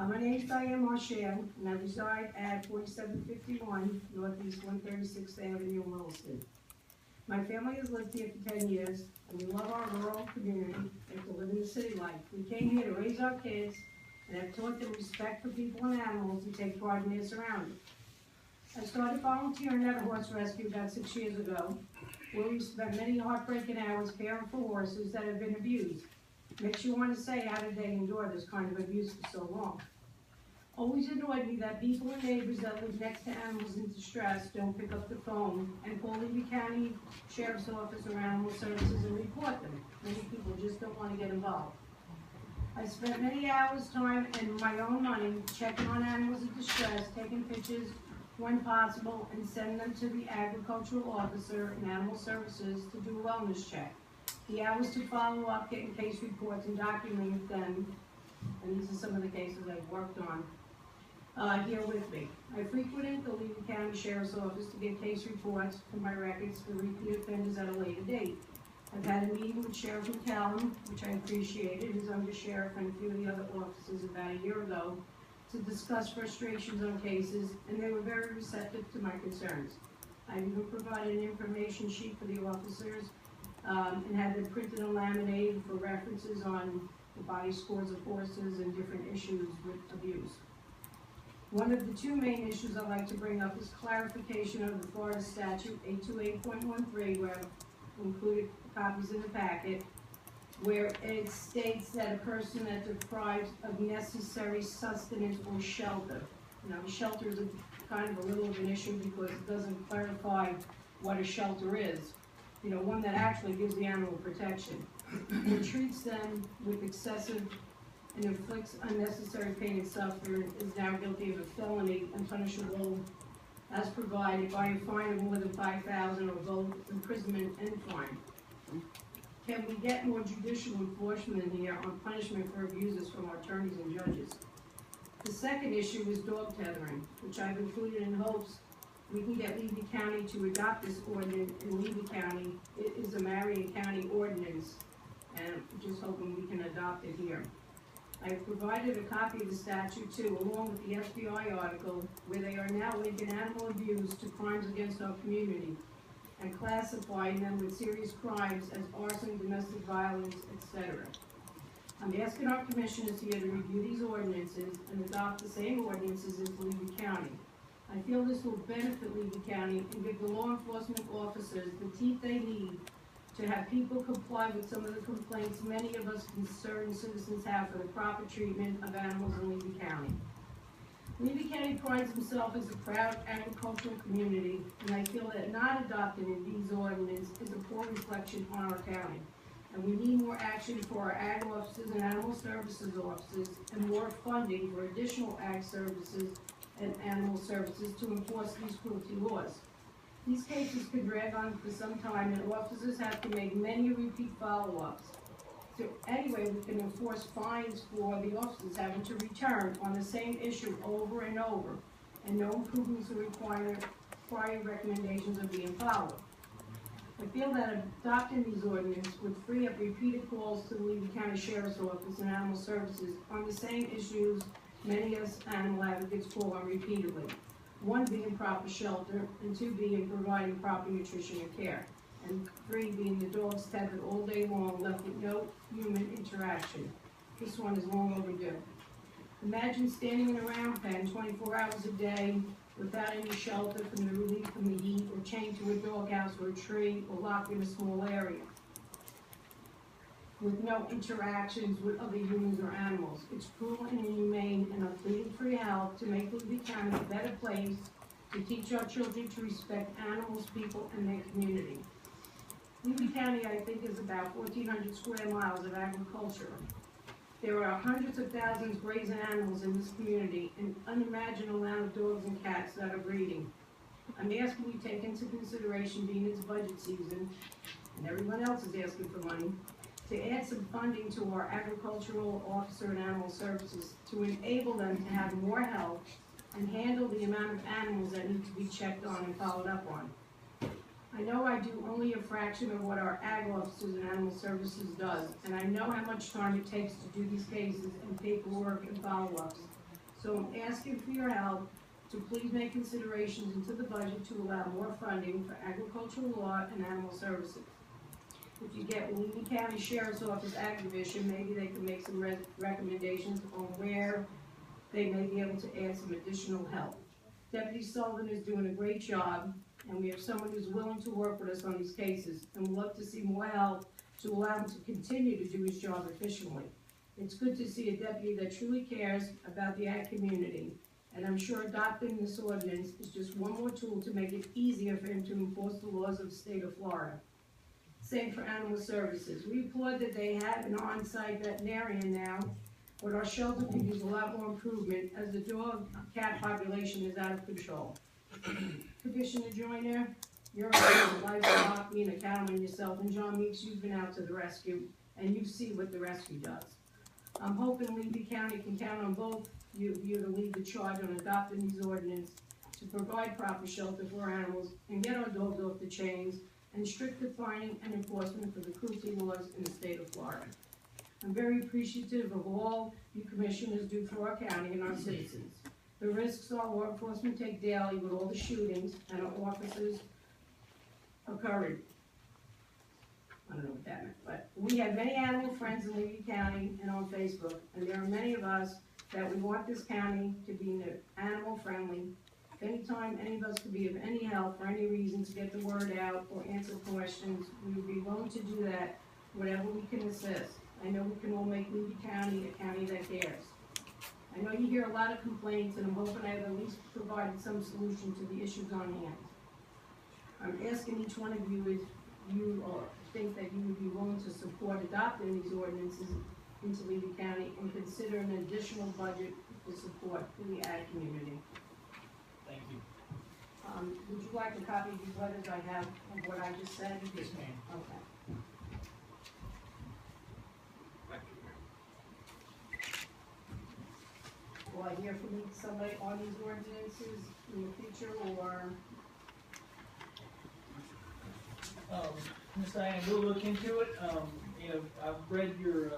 Speaker 1: My name is Diane Marchand, and I reside at 4751 Northeast 136th Avenue in Williston. My family has lived here for 10 years, and we love our rural community and to live in the city life. We came here to raise our kids and have taught them respect for people and animals and take pride in their surroundings. I started volunteering at a horse rescue about 6 years ago, where we spent many heartbreaking hours caring for horses that have been abused. Makes you want to say, how did they endure this kind of abuse for so long? Always annoyed me that people and neighbors that live next to animals in distress don't pick up the phone and call Levy County Sheriff's Office or Animal Services and report them. Many people just don't want to get involved. I spent many hours, time, and my own money checking on animals in distress, taking pictures when possible, and sending them to the agricultural officer and animal services to do a wellness check. The hours to follow up, getting case reports and documenting them, and these are some of the cases I've worked on here with me. I frequented the Levy County Sheriff's Office to get case reports for my records for repeat offenders at a later date. I've had a meeting with Sheriff McCallum, which I appreciated, his undersheriff, and a few of the other officers about a year ago, to discuss frustrations on cases, and they were very receptive to my concerns. I even provided an information sheet for the officers, and had them printed and laminated for references on the body scores of horses and different issues with abuse. One of the 2 main issues I'd like to bring up is clarification of the Florida statute 828.13, where I've included copies in the packet, where it states that a person that deprives of necessary sustenance or shelter. Now, shelter is kind of a little of an issue because it doesn't clarify what a shelter is. You know, one that actually gives the animal protection. It treats them with excessive and inflicts unnecessary pain and suffering is now guilty of a felony and punishable as provided by a fine of more than $5,000 or both imprisonment and fine. Can we get more judicial enforcement here on punishment for abusers from our attorneys and judges? The second issue is dog tethering, which I've included in hopes we can get Levy County to adopt this ordinance in Levy County. It is a Marion County ordinance, and I'm just hoping we can adopt it here. I've provided a copy of the statute too, along with the FBI article, where they are now linking animal abuse to crimes against our community and classifying them with serious crimes as arson, domestic violence, etc. I'm asking our commissioners here to review these ordinances and adopt the same ordinances as Levy County. I feel this will benefit Levy County and give the law enforcement officers the teeth they need to have people comply with some of the complaints many of us concerned citizens have for the proper treatment of animals in Levy County. Levy County prides himself as a proud agricultural community, and I feel that not adopting these ordinances is a poor reflection on our county. And we need more action for our ag officers and animal services officers, and more funding for additional ag services and animal services to enforce these cruelty laws. These cases could drag on for some time, and officers have to make many repeat follow-ups. So anyway, we can enforce fines for the officers having to return on the same issue over and over, and no improvements are required, prior recommendations are being followed. I feel that adopting these ordinances would free up repeated calls to the Levy County Sheriff's Office and Animal Services on the same issues many of us animal advocates call on repeatedly. One being proper shelter, and two being providing proper nutrition and care, and three being the dogs tethered all day long, left with no human interaction. This one is long overdue. Imagine standing in a round pen 24 hours a day without any shelter from the relief from the heat, or chained to a doghouse or a tree, or locked in a small area with no interactions with other humans or animals. It's cruel and inhumane, and I'm pleading for your help to make Levy County a better place to teach our children to respect animals, people, and their community. Levy County, I think, is about 1,400 square miles of agriculture. There are hundreds of thousands of grazing animals in this community, and unimaginable amount of dogs and cats that are breeding. I'm asking you to take into consideration, being it's budget season, and everyone else is asking for money, to add some funding to our agricultural officer and animal services to enable them to have more help and handle the amount of animals that need to be checked on and followed up on. I know I do only a fraction of what our ag officers and animal services does, and I know how much time it takes to do these cases and paperwork and follow-ups. So I'm asking for your help to please make considerations into the budget to allow more funding for agricultural law and animal services. If you get Levy County Sheriff's Office Ag Division, maybe they can make some recommendations on where they may be able to add some additional help. Deputy Sullivan is doing a great job, and we have someone who's willing to work with us on these cases, and we'd love to see more help to allow him to continue to do his job efficiently. It's good to see a deputy that truly cares about the ag community, and I'm sure adopting this ordinance is just one more tool to make it easier for him to enforce the laws of the state of Florida. Same for animal services. We applaud that they have an on-site veterinarian now, but our shelter could use a lot more improvement as the dog cat population is out of control. Commissioner Joyner, you're a livestock, being a cattleman yourself, and John Meeks, you've been out to the rescue, and you see what the rescue does. I'm hoping Levy County can count on both you to lead the charge on adopting these ordinances to provide proper shelter for our animals and get our dogs off the chains, and stricter finding and enforcement for the cruelty laws in the state of Florida. I'm very appreciative of all you commissioners do for our county and our citizens. The risks our law enforcement take daily with all the shootings and our officers occurring. I don't know what that meant, but we have many animal friends in Levy County and on Facebook, and there are many of us that we want this county to be animal friendly. Anytime any of us could be of any help for any reason to get the word out or answer questions, we would be willing to do that, whatever we can assist. I know we can all make Levy County a county that cares. I know you hear a lot of complaints, and I'm hoping I've at least provided some solution to the issues on hand. I'm asking each one of you if you think that you would be willing to support adopting these ordinances into Levy County and consider an additional budget for support for the ag community.
Speaker 2: Thank you.
Speaker 1: Would you like a copy of these letters I have of what I just said?
Speaker 2: Yes, ma'am.
Speaker 1: Okay. Will I hear from somebody on these ordinances in the future, or?
Speaker 2: Ms. Diane, we'll look into it. You know, I've read your,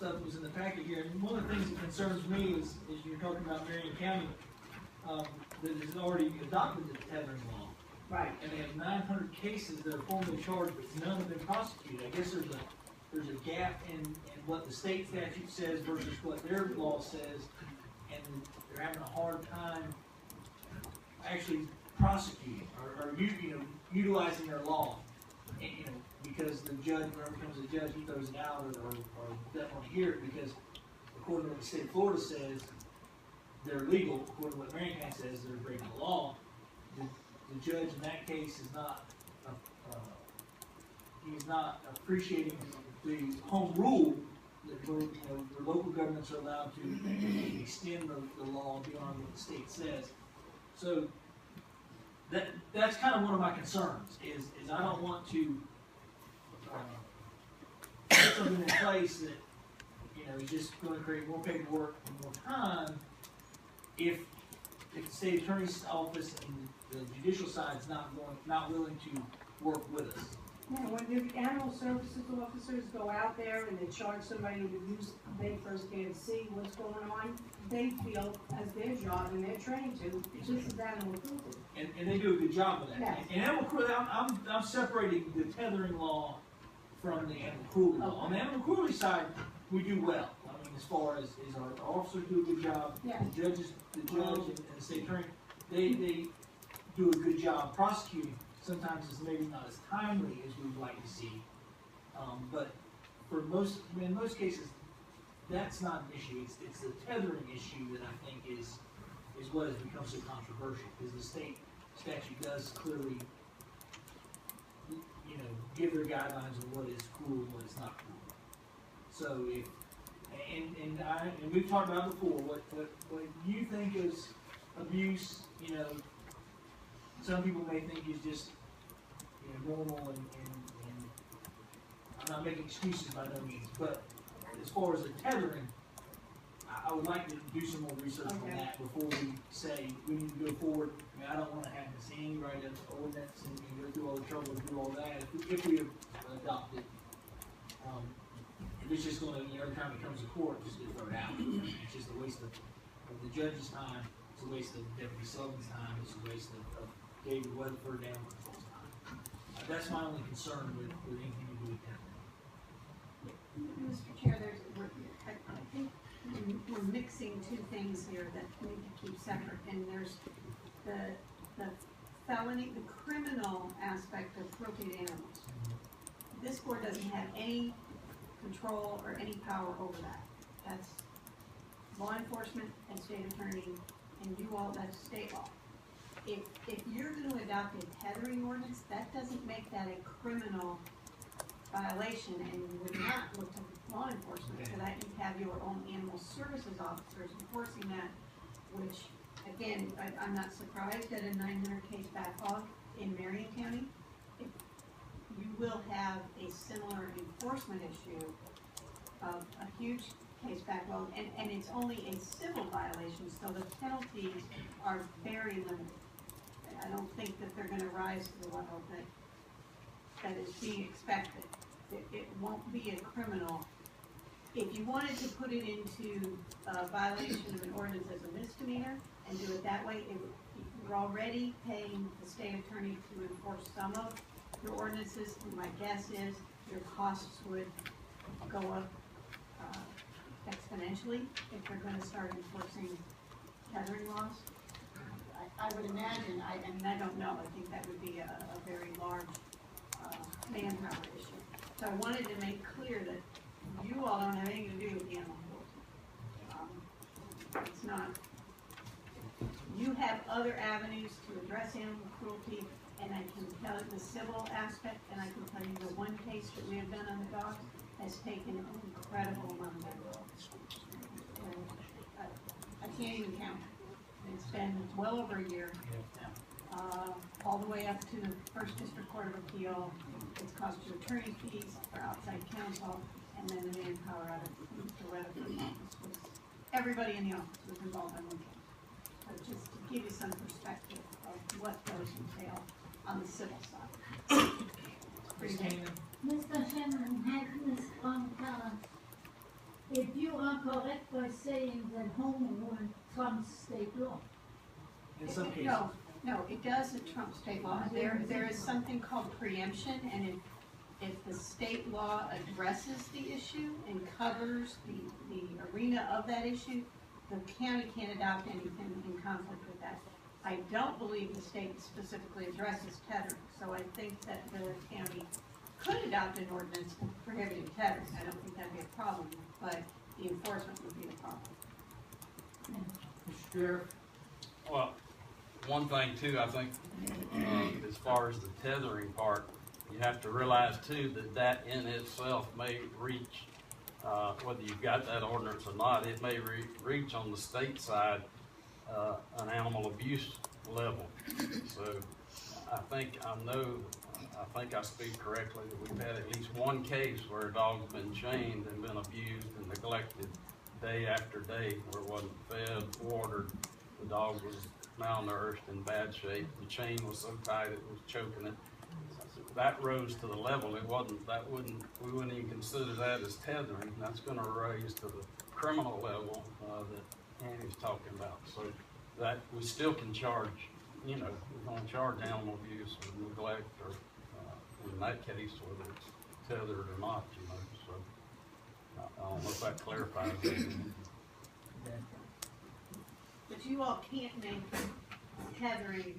Speaker 2: stuff that was in the packet here, and one of the things that concerns me is you're talking about Marion County, that has already adopted the tethering law.
Speaker 1: Right.
Speaker 2: And they have 900 cases that are formally charged, but none have been prosecuted. I guess there's a gap in what the state statute says versus what their law says, and they're having a hard time actually prosecuting or utilizing their law. And, because the judge, whoever becomes the judge, he throws it out or doesn't want to hear it because according to what the state of Florida says, they're legal. According to what Marion County says, they're breaking the law. The judge in that case is not, he's not appreciating the home rule that where local governments are allowed to extend the law beyond what the state says. So that's kind of one of my concerns is I don't want to put something in place that is just going to create more paperwork and more time if the state attorney's office and the judicial side is not willing to work with us.
Speaker 1: Yeah, when the animal services officers go out there and they charge somebody to use, they first can't see what's going on, they feel as their job and they're trained to, just as animal cruelty.
Speaker 2: And they do a good job of that.
Speaker 1: Yes.
Speaker 2: And animal cruelty, I'm separating the tethering law from the animal cruelty law. On the animal cruelty side, we do well. I mean, as far as our officers do a good job,
Speaker 1: Yeah.
Speaker 2: the judge and the state attorney, they do a good job prosecuting. Sometimes it's maybe not as timely as we would like to see, but in most cases, that's not an issue. It's the tethering issue that I think is what has become so controversial because the state statute does clearly, give their guidelines on what is cruel and what is not cruel. So and we've talked about before what you think is abuse, some people may think is just normal and I'm not making excuses by no means, but as far as the tethering, I would like to do some more research on that before we say we need to go forward. I mean, I don't want to have to see any write an ordinance and go through all the trouble to do all that if we adopt it. If it's just going to, every time it comes to court, just get thrown out. It's just a waste of the judge's time. It's a waste of Deputy Sullivan's time. It's a waste of David Weatherford Animal Control's time. That's my only concern with anything to do with that.
Speaker 1: Mr. Chair, I think we're mixing two things here that need to keep separate, and there's the felony, the criminal aspect of cruelty to animals. This board doesn't have any control or any power over that. That's law enforcement and state attorney, and you all, that's state law. If you're going to adopt a tethering ordinance, that doesn't make that a criminal violation, and you would not look to law enforcement for that. You have your own animal services officers enforcing that, which, again, I'm not surprised at a 900 case backlog in Marion County. You will have a similar enforcement issue of a huge case backlog, and it's only a civil violation, so the penalties are very limited. I don't think that they're gonna rise to the level that is being expected. It won't be a criminal. If you wanted to put it into a violation of an ordinance as a misdemeanor and do it that way, you're already paying the state attorney to enforce some of your ordinances, and my guess is your costs would go up exponentially if they're gonna start enforcing tethering laws. I would imagine, I don't know, I think that would be a very large manpower issue. So I wanted to make clear that you all don't have anything to do with the animal cruelty. It's not. You have other avenues to address animal cruelty, and I can tell you the civil aspect, and I can tell you the one case that we have done on the dogs has taken an incredible amount of effort. I can't even count. It's been well over a year, all the way up to the First District Court of Appeal. It's cost you attorney fees for outside counsel, and then the manpower out of the Rutherford office. Everybody in the office was involved in one case. So just to give you some perspective of what those entail on the civil side. Pretty big.
Speaker 13: Mr. Chairman, had Ms. if you are correct by saying that home rule trumps state law.
Speaker 2: In some cases.
Speaker 1: No, it doesn't trump state law. There is something called preemption, and if the state law addresses the issue and covers the arena of that issue, the county can't adopt anything in conflict with that. I don't believe the state specifically addresses tethering, so I think that the county could adopt an ordinance prohibiting tethering. I don't think that'd be a problem, but the enforcement would be the problem.
Speaker 12: Well, one thing too, I think, as far as the tethering part, you have to realize too that in itself may reach, whether you've got that ordinance or not, it may reach on the state side an animal abuse level. So I think I speak correctly that we've had at least one case where a dog's been chained and been abused and neglected day after day, where it wasn't fed, watered, the dog was malnourished, in bad shape, the chain was so tight it was choking it. That rose to the level, we wouldn't even consider that as tethering. That's gonna raise to the criminal level that Annie's talking about. So that we still can charge, we're gonna charge animal abuse or neglect, or in that case, whether it's tethered or not, so I don't know if that clarifies it.
Speaker 1: But you all can't make tethering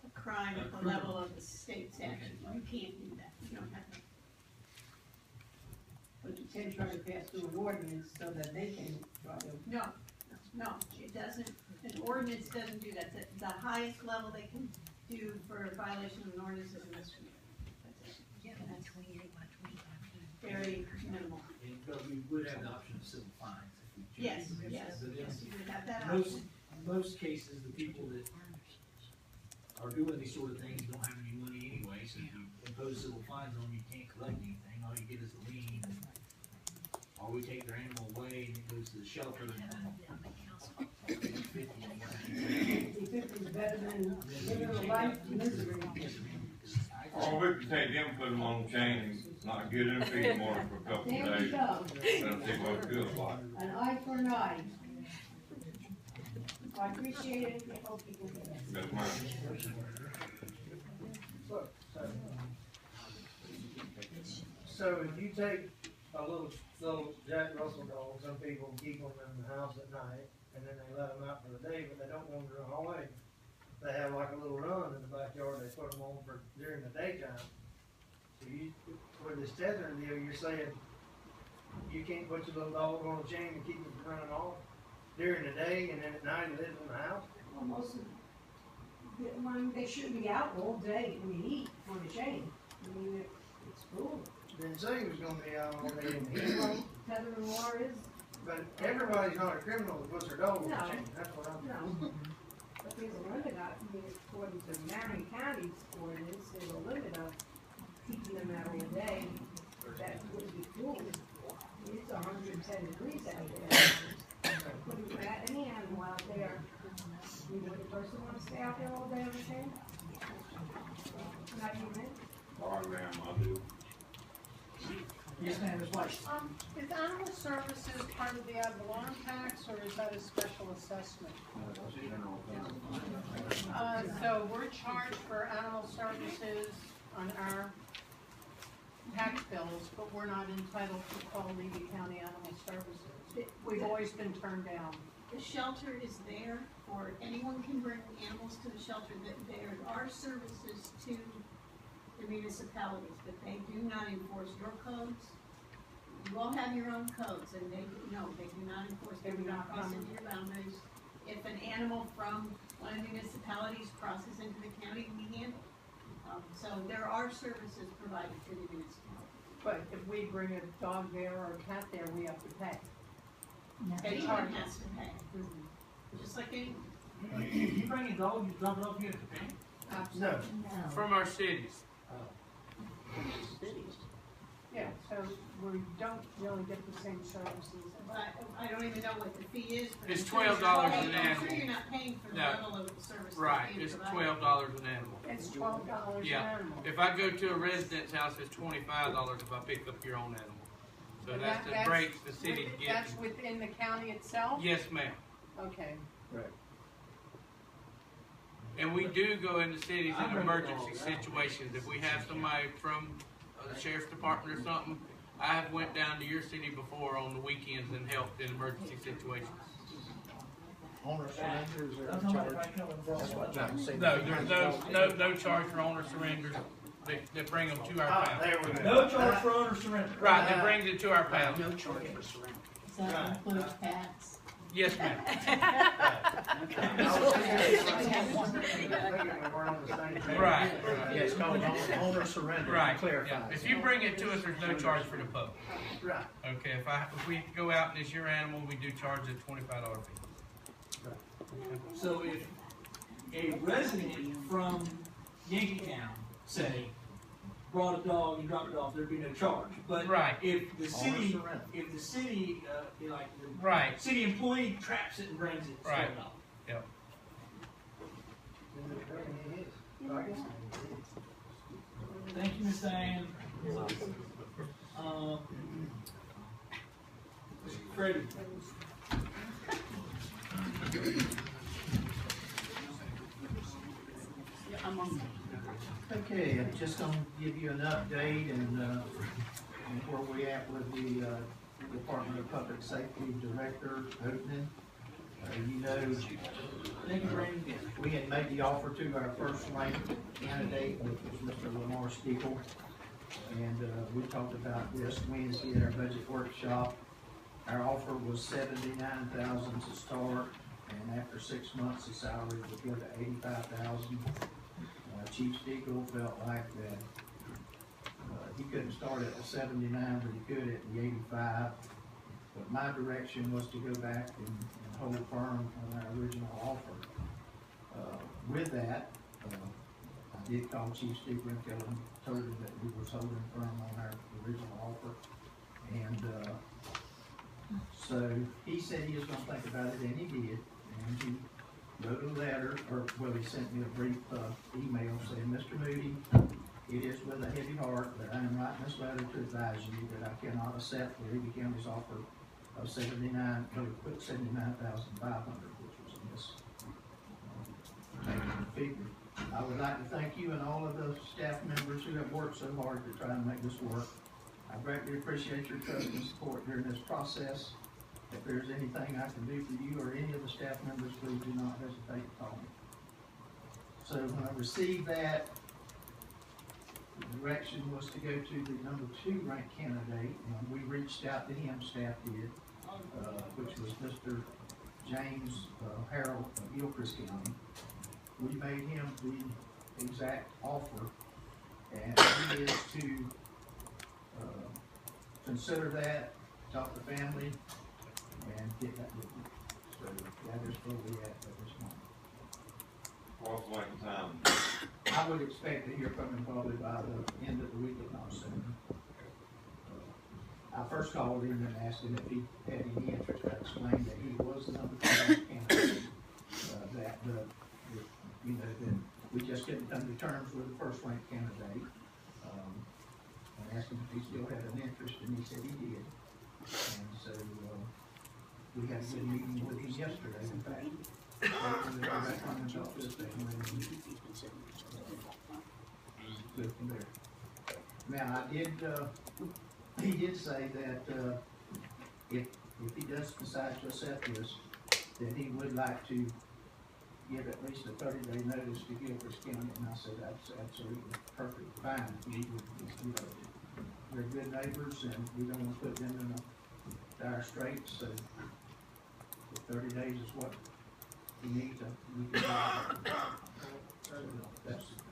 Speaker 1: a crime at the level of the state statute. You can't do that. You don't have to.
Speaker 4: But you can try to pass through an ordinance so that they can try to.
Speaker 1: No, it doesn't. An ordinance doesn't do that. The highest level they can do for a violation of an ordinance is a misdemeanor. Very minimal.
Speaker 2: But we would have the option of civil fines if we choose.
Speaker 1: Yes, you would have that option.
Speaker 2: Most cases, the people that are doing these sort of things don't have any money anyway, so if you impose civil fines on them, you can't collect anything, all you get is a lien. Or we take their animal away and it goes to the shelter and then 50
Speaker 4: is better than living a life of misery.
Speaker 9: Or we could take them, put them on chain and not get them feed more for a couple of
Speaker 4: There we
Speaker 9: days.
Speaker 4: go.
Speaker 9: Let them see what it feels like.
Speaker 4: An eye for an eye. I appreciate it. I hope you can get it.
Speaker 9: Yes, ma'am.
Speaker 3: So if you take a little Jack Russell dog, some people keep them in the house at night, and then they let them out for the day, but they don't want them to run away. They have like a little run in the backyard, they put them on for during the daytime. So you, with this tethering deal, you're saying you can't put your little dog on a chain and keep it from running off during the day, and then at night he lives in the house?
Speaker 4: Almost, they shouldn't be out all day in the heat on the chain. I mean, it's cool.
Speaker 3: Didn't say he was gonna be out all day in the heat.
Speaker 4: Well, tethering law is,
Speaker 3: But everybody's not a criminal that puts their dog on
Speaker 4: No.
Speaker 3: a chain, that's what I'm saying.
Speaker 4: no. But there's a limit on, according to Marion County's ordinance, there's a limit on keeping them out all day. That would be cool. It's 110 degrees out there. Putting any animal out there, would the person want to stay out there all day on the chain? Not even.
Speaker 9: All right, ma'am, I do.
Speaker 2: Yes, ma'am, Ms. White.
Speaker 8: Is animal services part of the ad valorem tax, or is that a special assessment? So we're charged for animal services on our tax bills, but we're not entitled to call Levy County Animal Services. We've always been turned down.
Speaker 1: The shelter is there, or anyone can bring animals to the shelter. That there are services to the municipalities, but they do not enforce your codes. You all have your own codes, and they do not enforce, they do not cross into your boundaries. If an animal from one of the municipalities crosses into the county, we handle it. So there are services provided to the municipality.
Speaker 8: But if we bring a dog there or a cat there, we have to pay.
Speaker 1: Anyone has to pay, just like anyone.
Speaker 2: You bring a dog, you drop it off here at the bank?
Speaker 3: No.
Speaker 12: From our cities.
Speaker 11: Cities.
Speaker 8: Yeah, so we don't really get the same services.
Speaker 1: I don't even know what the fee is. But
Speaker 12: It's
Speaker 1: I'm sure
Speaker 12: $12
Speaker 1: you're
Speaker 12: an
Speaker 1: paying- I'm
Speaker 12: animal.
Speaker 1: sure you're not paying for the
Speaker 12: No.
Speaker 1: level of the service. that's
Speaker 12: Right,
Speaker 1: being
Speaker 12: it's
Speaker 1: provided.
Speaker 12: $12 an animal.
Speaker 8: It's $12 an
Speaker 12: Yeah.
Speaker 8: animal.
Speaker 12: If I go to a resident's house, it's $25 if I pick up your own animal. So
Speaker 8: And
Speaker 12: that's the breaks the city gets.
Speaker 8: That's within the county itself?
Speaker 12: Yes, ma'am.
Speaker 8: Okay.
Speaker 12: And we do go into cities in emergency situations. If we have somebody from the sheriff's department or something, I have went down to your city before on the weekends and helped in emergency situations.
Speaker 10: owner surrenders or
Speaker 2: I'm talking about
Speaker 10: charge?
Speaker 2: if I come and draw
Speaker 10: That's what I'm trying to say.
Speaker 15: No, there's no charge for owner surrenders. They bring them to our pound.
Speaker 14: There we go.
Speaker 2: No charge for owner surrender.
Speaker 15: Right, they bring it to our pound.
Speaker 11: No charge for surrender.
Speaker 13: So that includes pets.
Speaker 15: Yes, ma'am. Right.
Speaker 10: Yeah, it's called owner surrender.
Speaker 15: Right,
Speaker 10: Clarify.
Speaker 15: yeah. If you bring it to us, there's no charge for the public.
Speaker 10: Right.
Speaker 15: Okay, if we go out and it's your animal, we do charge a $25 fee.
Speaker 2: So if a resident from Yankeetown, say, brought a dog and dropped it off, there'd be no charge. But
Speaker 15: Right.
Speaker 2: if the
Speaker 10: Owner
Speaker 2: city,
Speaker 10: surrender.
Speaker 2: if the city, like the
Speaker 15: Right,
Speaker 2: city employee traps it and brings it, it's
Speaker 15: Right.
Speaker 2: $12.
Speaker 15: yep.
Speaker 2: Thank you, Miss Diane. Mr. Freddie.
Speaker 10: Okay, I'm just gonna give you an update and where we at with the Department of Public Safety Director opening. You know,
Speaker 2: Thank you, Brandon.
Speaker 10: we had made the offer to our first ranked candidate, which was Mr. Lamar Steeple. And we talked about this Wednesday at our budget workshop. Our offer was $79,000 to start, and after 6 months, the salary would go to $85,000. Chief Steeple felt like that he couldn't start at the 79, but he could at the 85. But my direction was to go back and hold firm on our original offer. With that, I did call Chief Steeple and told him that we was holding firm on our original offer. And so he said he was gonna think about it, and he did. And he wrote a letter, or well, he sent me a brief email saying, Mr. Moody, it is with a heavy heart that I am writing this letter to advise you that I cannot accept the Levy County's offer of 79,500, which was a figure. I would like to thank you and all of the staff members who have worked so hard to try and make this work. I greatly appreciate your trust and support during this process. If there's anything I can do for you or any of the staff members, please do not hesitate to call me. So when I received that, the direction was to go to the number 2 ranked candidate, and we reached out to him, staff did, which was Mr. James Harold of Gilchrist County. We made him the exact offer, and he is to consider that, talk to family, and get that with me. So that is where we at this moment.
Speaker 9: What's like the time?
Speaker 10: I would expect to hear from him probably by the end of the week, if not sooner. I first called him and asked him if he had any interest. I explained that he was the number 2 candidate, that we just couldn't come to terms with the first ranked candidate. I asked him if he still had an interest, and he said he did. And so we had a good meeting with him yesterday, in fact. Good from there. Now, he did say that if he does decide to accept this, that he would like to give at least a 30-day notice to Gilchrist County, and I said that's absolutely perfectly fine. They're good neighbors, and we don't want to put them in a dire straits, so if 30 days is what we need to, we can do it. So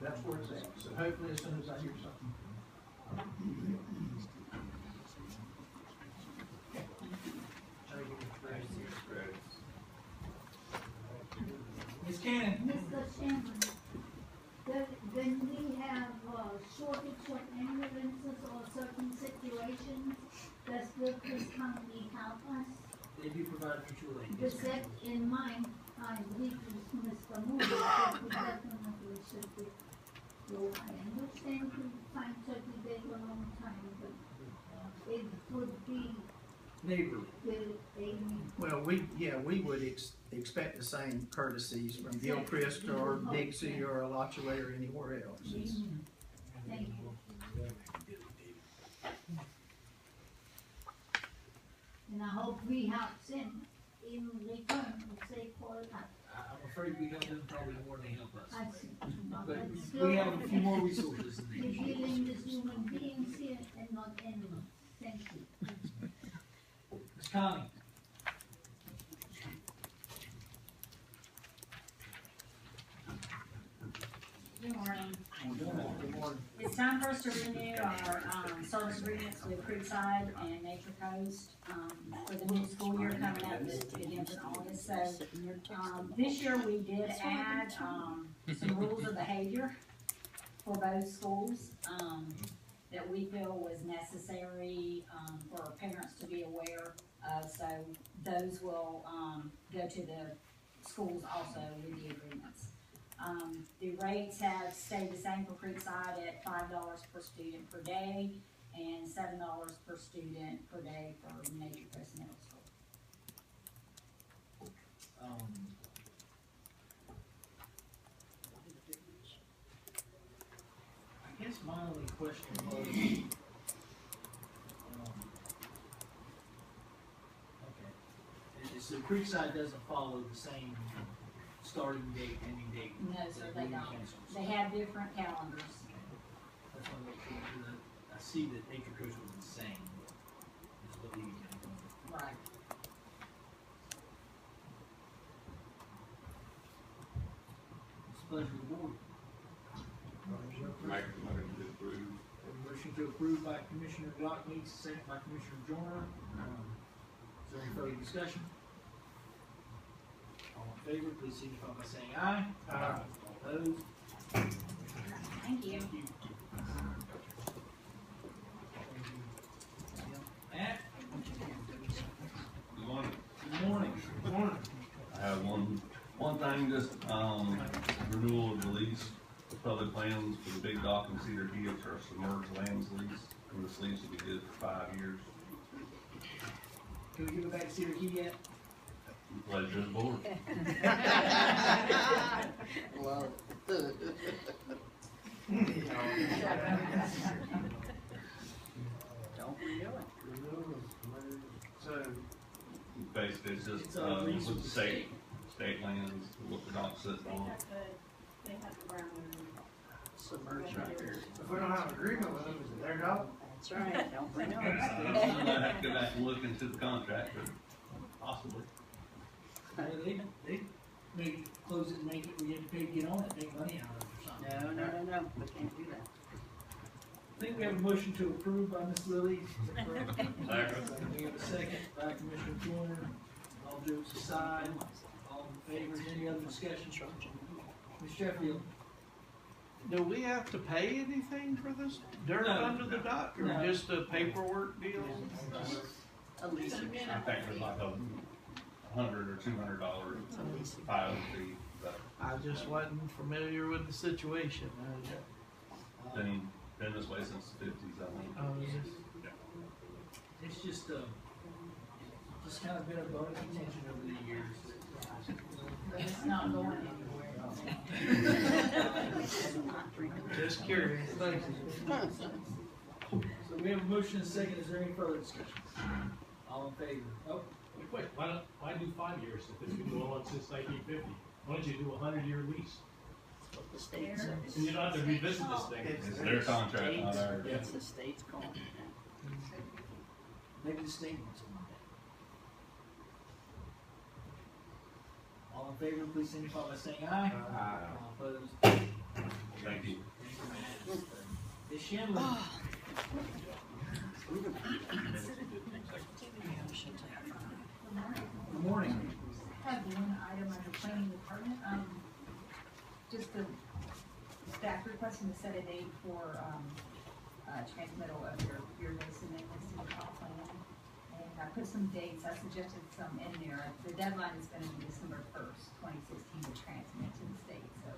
Speaker 10: that's where it's at. So hopefully as soon as I hear something.
Speaker 2: Ms. Cannon.
Speaker 13: Mr. Chairman, when we have shortage of ambulances or certain situations, does Gilchrist County help us?
Speaker 2: They do provide mutual aid.
Speaker 13: With that in mind, I agree with Mr. Moody that we definitely should be. So I understand you find 30 days a long time, but it would be
Speaker 2: Neighborly.
Speaker 13: good, Amy.
Speaker 10: Well, we would expect the same courtesies from Gilchrist or Dixie or Alachua or anywhere else.
Speaker 13: Thank you. And I hope we have sent in return, say, call
Speaker 2: afraid we help them probably more than they help us.
Speaker 13: I see.
Speaker 2: But
Speaker 13: But still,
Speaker 2: we have a few more resources than
Speaker 13: we're
Speaker 2: they do.
Speaker 13: dealing with human beings here and not animals. Thank you.
Speaker 2: Ms. Connie?
Speaker 16: Good morning.
Speaker 2: Good morning.
Speaker 16: It's time for us to renew our, service agreements with Creekside and Nature Coast, for the new school year coming up that begins in August. So, this year we did add, some rules of behavior for both schools, that we feel was necessary, for parents to be aware of. So those will, go to the schools also with the agreements. The rates have stayed the same for Creekside at $5 per student per day and $7 per student per day for Nature Coast Middle School.
Speaker 2: I guess my only question was, okay, so Creekside doesn't follow the same starting date, ending date?
Speaker 16: No, sir,
Speaker 2: that
Speaker 16: they
Speaker 2: Levy
Speaker 16: don't.
Speaker 2: cancels?
Speaker 16: They have different calendars.
Speaker 2: That's what I'm looking for. I see that Nature Coast was the same as what Levy cancels.
Speaker 16: Right.
Speaker 2: It's a pleasure of the board.
Speaker 9: Make a motion to approve.
Speaker 2: A motion to approve by Commissioner Rockmead, second by Commissioner Joyner. Is there any further discussion? All in favor, please signify by saying aye. Aye. All opposed?
Speaker 16: Thank you.
Speaker 2: Thank you. Matt?
Speaker 17: Good morning.
Speaker 2: Good morning. Good morning.
Speaker 17: I have one thing, just, renewal of the lease, the public lands for the big dock and Cedar Key, it's our submerged lands lease, and this lease will be good for 5 years.
Speaker 2: Can we give it back to Cedar Key yet?
Speaker 17: Pleasure of the board.
Speaker 11: Well, don't renew it.
Speaker 3: So,
Speaker 17: Basically, it's just,
Speaker 2: It's a lease
Speaker 17: with
Speaker 2: with
Speaker 17: the
Speaker 2: the
Speaker 17: state lands, what the dock sits on.
Speaker 16: They have the ground
Speaker 11: Submerged right there.
Speaker 3: if we don't have an agreement with them, is it their dog?
Speaker 11: That's right, don't renew
Speaker 17: I
Speaker 11: it.
Speaker 17: have to go back and look into the contract, but possibly.
Speaker 2: They maybe close it and make it, we have to pay to get on it, make money out of it or something.
Speaker 11: No, we can't do that.
Speaker 2: I think we have a motion to approve by Ms. Lilly. Is that correct?
Speaker 17: Second.
Speaker 2: We have a second by Commissioner Joyner. All jokes aside, all in favor, is there any other discussion? Ms. Sheffield?
Speaker 15: Do we have to pay anything for this dirt
Speaker 2: No.
Speaker 15: under the dock, or
Speaker 2: No.
Speaker 15: just a paperwork deal?
Speaker 11: A lease
Speaker 17: I
Speaker 11: agreement.
Speaker 17: think there's like $100 or $200 filing fee, but
Speaker 15: I just wasn't familiar with the situation.
Speaker 17: been this way since the 50s, I think.
Speaker 2: It's just kind of been a bone of contention over the years.
Speaker 16: But it's not going anywhere.
Speaker 15: Just curious, thank you.
Speaker 2: So we have a motion and a second, is there any further discussion? All in favor? Oh,
Speaker 14: Wait, why do 5 years if it's been going on since 1950? Why don't you do a 100-year lease?
Speaker 11: The state says.
Speaker 14: And you don't have to revisit this thing.
Speaker 17: It's their contract, not ours.
Speaker 11: It's the state's call.
Speaker 2: maybe the state wants it one day. All in favor, please signify by saying aye.
Speaker 17: Aye.
Speaker 2: All opposed?
Speaker 17: Thank you.
Speaker 2: Ms. Shanley? Good morning.
Speaker 1: I have one item under planning department, just the staff requesting to set a date for, transmittal of your list amendments to the comp plan. And I put some dates, I suggested some in there, the deadline is gonna be December 1st, 2016 to transmit to the state, so,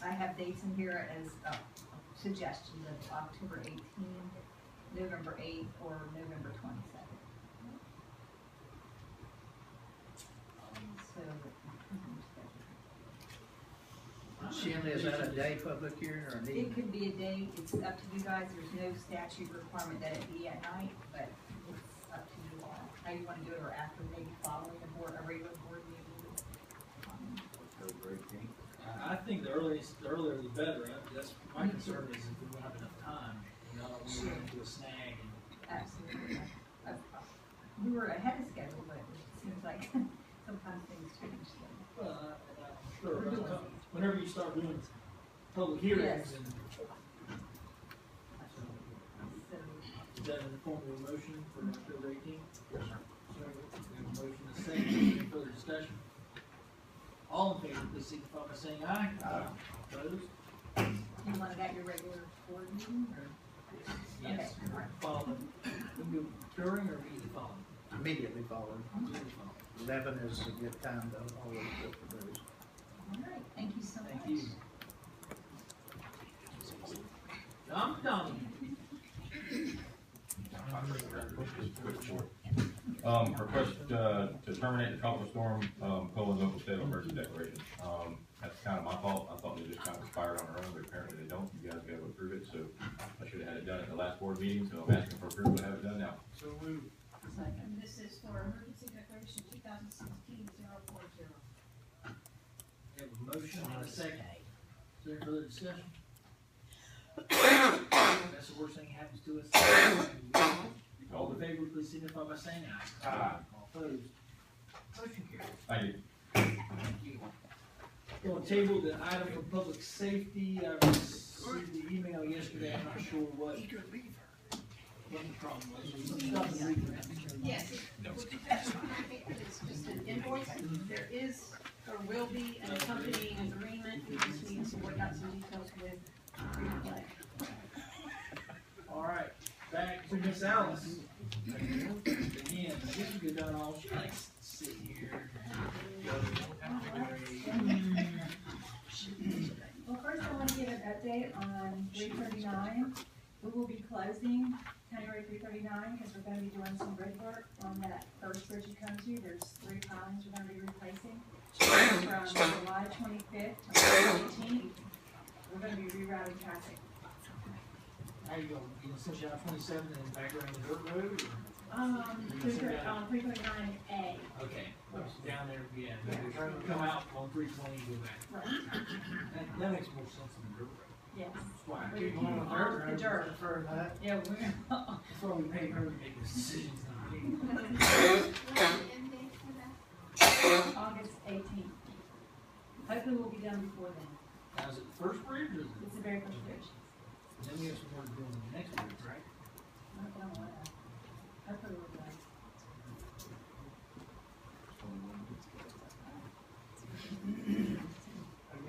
Speaker 1: I have dates in here as, suggestions of October 18th, November 8th, or November 22nd.
Speaker 10: Shanley, is that a day public hearing or a
Speaker 1: It
Speaker 10: meeting?
Speaker 1: could be a day, it's up to you guys, there's no statute requirement that it be at night, but it's up to you all. How you wanna do it, or after, maybe following a regular board
Speaker 7: October 18th.
Speaker 2: I think the earlier the better. That's my concern is if we don't have enough time, you know, we run into a snag and.
Speaker 16: Absolutely. We were ahead of schedule, but it seems like sometimes things change.
Speaker 2: Well, I'm sure, whenever you start doing public hearings
Speaker 16: Yes.
Speaker 2: and.
Speaker 16: So,
Speaker 2: Is that in the form of a motion for October 18th? Yes, sir. We have a motion and a second, any further discussion? All in favor, please signify by saying aye. Aye. Opposed?
Speaker 16: you want to get your regular board meeting or?
Speaker 2: Yes.
Speaker 16: Okay, all right.
Speaker 2: Following, we do during or immediately following?
Speaker 10: Immediately following.
Speaker 2: Immediately following.
Speaker 10: 11 is a good time to always look for those.
Speaker 16: All right, thank you so much.
Speaker 2: Thank you. John McDonald.
Speaker 18: Request, to terminate the tropical storm, Poland's local state of emergency declaration. That's kind of my fault. I thought they just kind of expired on their own, but apparently they don't. You guys gotta approve it, so I should have had it done at the last board meeting, so I'm asking for approval to have it done now.
Speaker 2: So moved.
Speaker 16: Second.
Speaker 13: This is for emergency declaration 2016-040.
Speaker 2: We have a motion and a second. Is there any further discussion? That's the worst thing that happens to us. All in favor, please signify by saying aye. Aye. All opposed? Motion carries.
Speaker 18: Thank you.
Speaker 2: Thank you. Going to table the item for public safety. I received the email yesterday. I'm not sure what the problem was.
Speaker 4: Yes. It's just an invoice. There is, or will be, an accompanying agreement. We just need to work out some details with Replay.
Speaker 2: All right, back to Miss Alice. Again, I guess we could have done all, she likes to sit here.
Speaker 19: Well, first I want to give an update on 339. We will be closing County Road 339 because we're going to be doing some bridge work on that first bridge you come to. There's 3 pilings we're going to be replacing. From July 25th to March 18th, we're going to be rerouting traffic.
Speaker 2: How you going, you gonna switch out 27 and back around the dirt road, or?
Speaker 19: 339A.
Speaker 2: Okay, down there, yeah, come out on 320 and go back.
Speaker 19: Right.
Speaker 2: That makes more sense than the dirt road.
Speaker 19: Yes.
Speaker 2: That's why I
Speaker 19: We're
Speaker 2: keep going on
Speaker 19: off
Speaker 2: dirt road.
Speaker 19: the dirt.
Speaker 2: Prefer that.
Speaker 19: Yeah, we're.
Speaker 2: That's why we pay her to make the decisions, not me.
Speaker 19: August 18th. Hopefully we'll be done before then.
Speaker 2: Now, is it the first bridge, or is it?
Speaker 19: It's the very first bridge.
Speaker 2: And then we have some more to do on the next bridge, right?
Speaker 19: I don't know what. Hopefully we'll be done.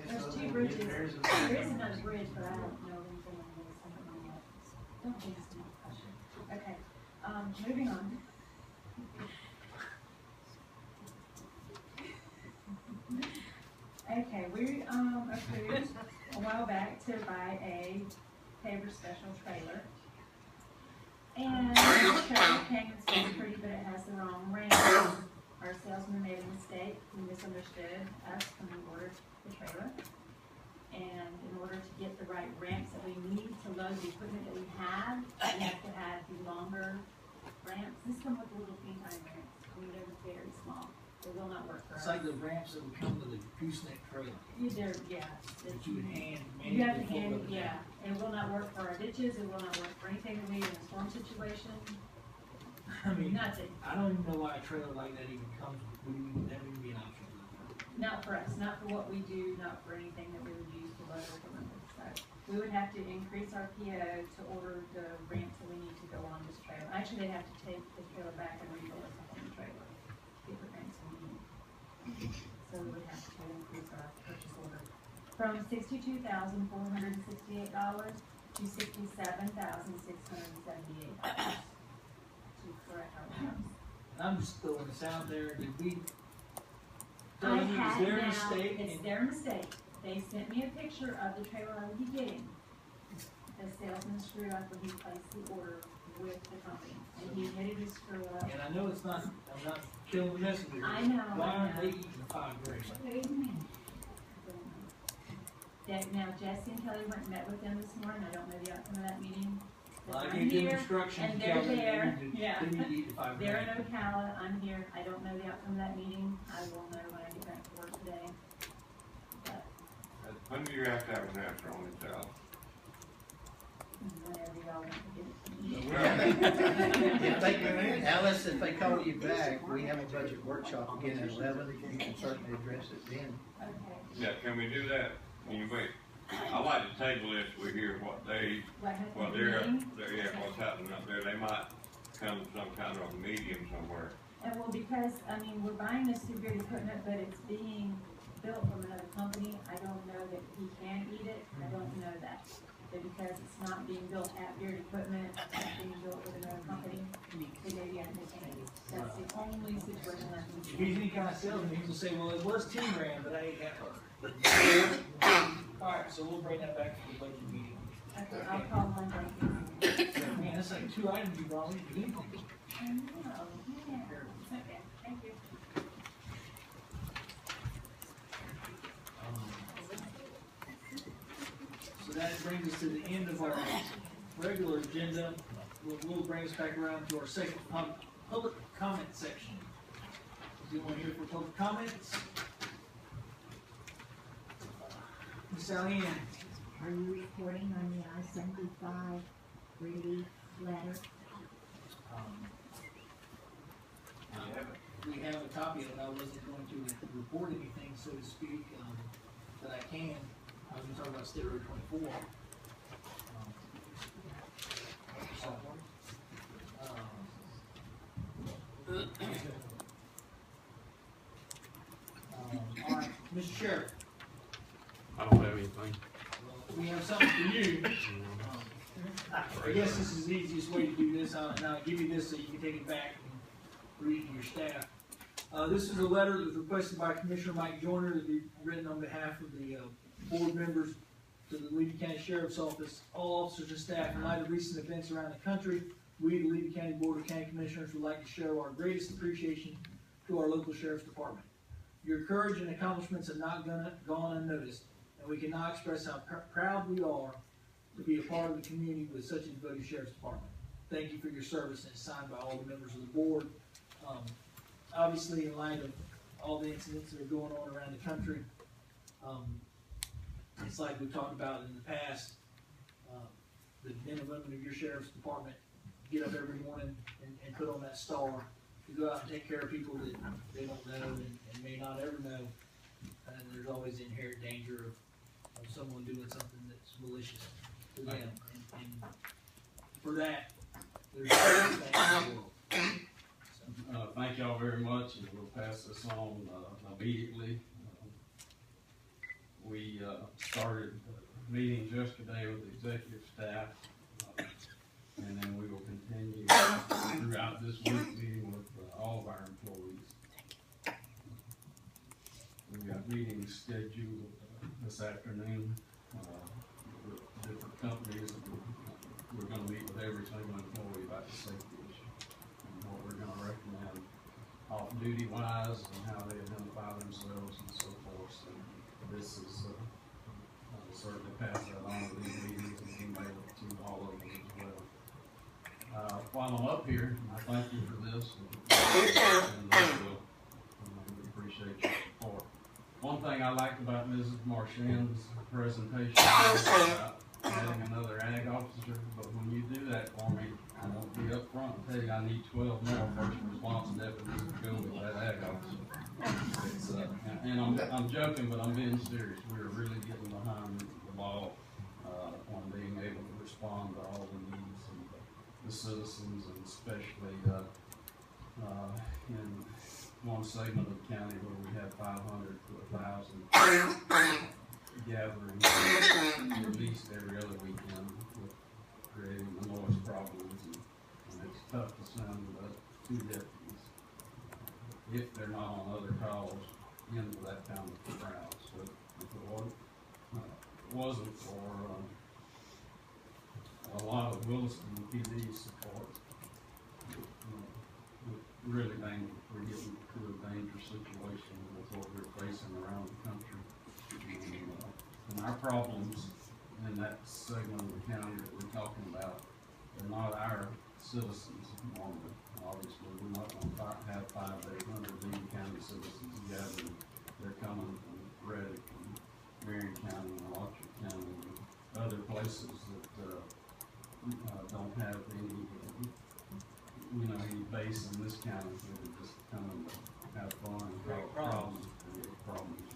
Speaker 19: There's 2 bridges. There is another bridge, but I don't know anything on this. I don't know yet. Don't think it's too much. Okay, moving on. Okay, we, approved a while back to buy a paver special trailer. And the trailer came and seemed pretty, but it has the wrong ramp. Our salesman made a mistake, he misunderstood us when we ordered the trailer. And in order to get the right ramps that we need to load the equipment that we have to have the longer ramps. This come with little pea time ramps, I mean, they're very small, they will not work for us.
Speaker 2: It's like the ramps that would come to the gooseneck trailer.
Speaker 19: Either, yeah.
Speaker 2: That you would hand
Speaker 19: You have to
Speaker 2: manually
Speaker 19: hand,
Speaker 2: fold up.
Speaker 19: yeah, it will not work for our ditches, it will not work for anything that we need in a storm situation,
Speaker 2: I mean,
Speaker 19: nothing.
Speaker 2: I don't even know why a trailer like that even comes, would even, that would even be an option.
Speaker 19: Not for us, not for what we do, not for anything that we would use to load our equipment with. So we would have to increase our PO to order the ramps that we need to go on this trailer. Actually, they'd have to take the trailer back and rebuild us a whole new trailer, get the ramps we need. So we would have to increase our purchase order from $62,468 to $67,678 to correct our ramps.
Speaker 2: And I'm just throwing this out there, did we?
Speaker 19: I
Speaker 2: Is
Speaker 19: had
Speaker 2: their
Speaker 19: now,
Speaker 2: mistake?
Speaker 19: it's their mistake. They sent me a picture of the trailer I would be getting. The salesman screwed up when he placed the order with the company, and he admitted to screw up.
Speaker 2: And I know it's not, I'm not killing the messenger.
Speaker 19: I know,
Speaker 2: Why
Speaker 19: I
Speaker 2: aren't
Speaker 19: know.
Speaker 2: they eating the $5 grand?
Speaker 19: Now Jesse and Kelly went and met with them this morning. I don't know the outcome of that meeting.
Speaker 2: Well, I
Speaker 19: I'm
Speaker 2: gave them
Speaker 19: here,
Speaker 2: instructions,
Speaker 19: and they're
Speaker 2: Kelly,
Speaker 19: there.
Speaker 2: they need to,
Speaker 19: Yeah.
Speaker 2: they need to eat the $5
Speaker 19: They're in
Speaker 2: grand.
Speaker 19: Ocala, I'm here, I don't know the outcome of that meeting, I will know when I get back to work today.
Speaker 9: When do you have to have an answer on it, Al?
Speaker 16: Whenever y'all want to get
Speaker 10: If they, Alice, if they call you back, we have a budget workshop again at 11, you can certainly address it then.
Speaker 16: Okay.
Speaker 9: Yeah, can we do that? Can you wait? I like to table this, we hear what they're, what's happening up there. They might come to some kind of a medium somewhere.
Speaker 19: And well, because, I mean, we're buying this through Beard Equipment, but it's being built from another company. I don't know that he can eat it, I don't know that. But because it's not being built at Beard Equipment, it's being built with another company, so maybe I can take it. That's the only situation that we.
Speaker 2: If he's any kind of salesman, he will say, well, it was 10 grand, but I ate that part. Alright, so we'll bring that back to the budget meeting.
Speaker 19: Okay, I'll call Monday.
Speaker 2: Man, that's like 2 items you brought me.
Speaker 19: I know, yeah, it's okay, thank you.
Speaker 2: So that brings us to the end of our regular agenda. We'll bring us back around to our second public comment section. Is anyone here for public comments? Ms. Allen,
Speaker 13: Are you reporting on the I-75 relief letter?
Speaker 2: we have a copy of it. I wasn't going to report anything, so to speak, but I can. I was gonna talk about State Road 24. All right, Mr. Sheriff,
Speaker 12: I don't have anything.
Speaker 2: we have something for you. I guess this is the easiest way to do this, and I'll give you this so you can take it back and read it to your staff. This is a letter that was requested by Commissioner Mike Joyner to be written on behalf of the board members to the Levy County Sheriff's Office. All officers and staff, in light of recent events around the country, we, the Levy County Board of County Commissioners, would like to show our greatest appreciation to our local Sheriff's Department. Your courage and accomplishments have not gone unnoticed, and we cannot express how proud we are to be a part of the community with such a devoted Sheriff's Department. Thank you for your service, and it's signed by all the members of the board. Obviously, in light of all the incidents that are going on around the country, it's like we talked about in the past, the men and women of your Sheriff's Department get up every morning and put on that star to go out and take care of people that they don't know and may not ever know. And there's always the inherent danger of someone doing something that's malicious to them. And for that, there's no thanks in the world.
Speaker 12: Thank y'all very much, and we'll pass this on immediately. We started meetings yesterday with the executive staff, and then we will continue throughout this week meeting with all of our employees. We've got meetings scheduled this afternoon with different companies. We're going to meet with every single employee about the safety issue and what we're going to recommend off-duty wise and how they identify themselves and so forth. So this is certainly pass that on to these meetings and email it to all of them as well. While I'm up here, I thank you for this, and we appreciate your support. One thing I liked about Mrs. Marchand's presentation was about adding another ag officer, but when you do that for me, I'm going to be up front and tell you I need 12 more first response deputies to go with that ag officer. And I'm joking, but I'm being serious. We're really getting behind the ball on being able to respond to all the needs of the citizens, and especially in one segment of the county where we have 500 to 1,000 gatherings at least every other weekend, with creating the noise problems, and it's tough to send 2 deputies if they're not on other calls into that kind of crowd. So if it wasn't for a lot of Williston PD support, really we're getting to a dangerous situation with what we're facing around the country. And our problems in that segment of the county that we're talking about are not our citizens normally. Obviously, we're not going to have 500 to 800 Levy County citizens gathering. They're coming from Reddick and
Speaker 20: Marion County and Orchard County and other places that, don't have any, any base in this county, that are just come and have fun and cause problems, create problems,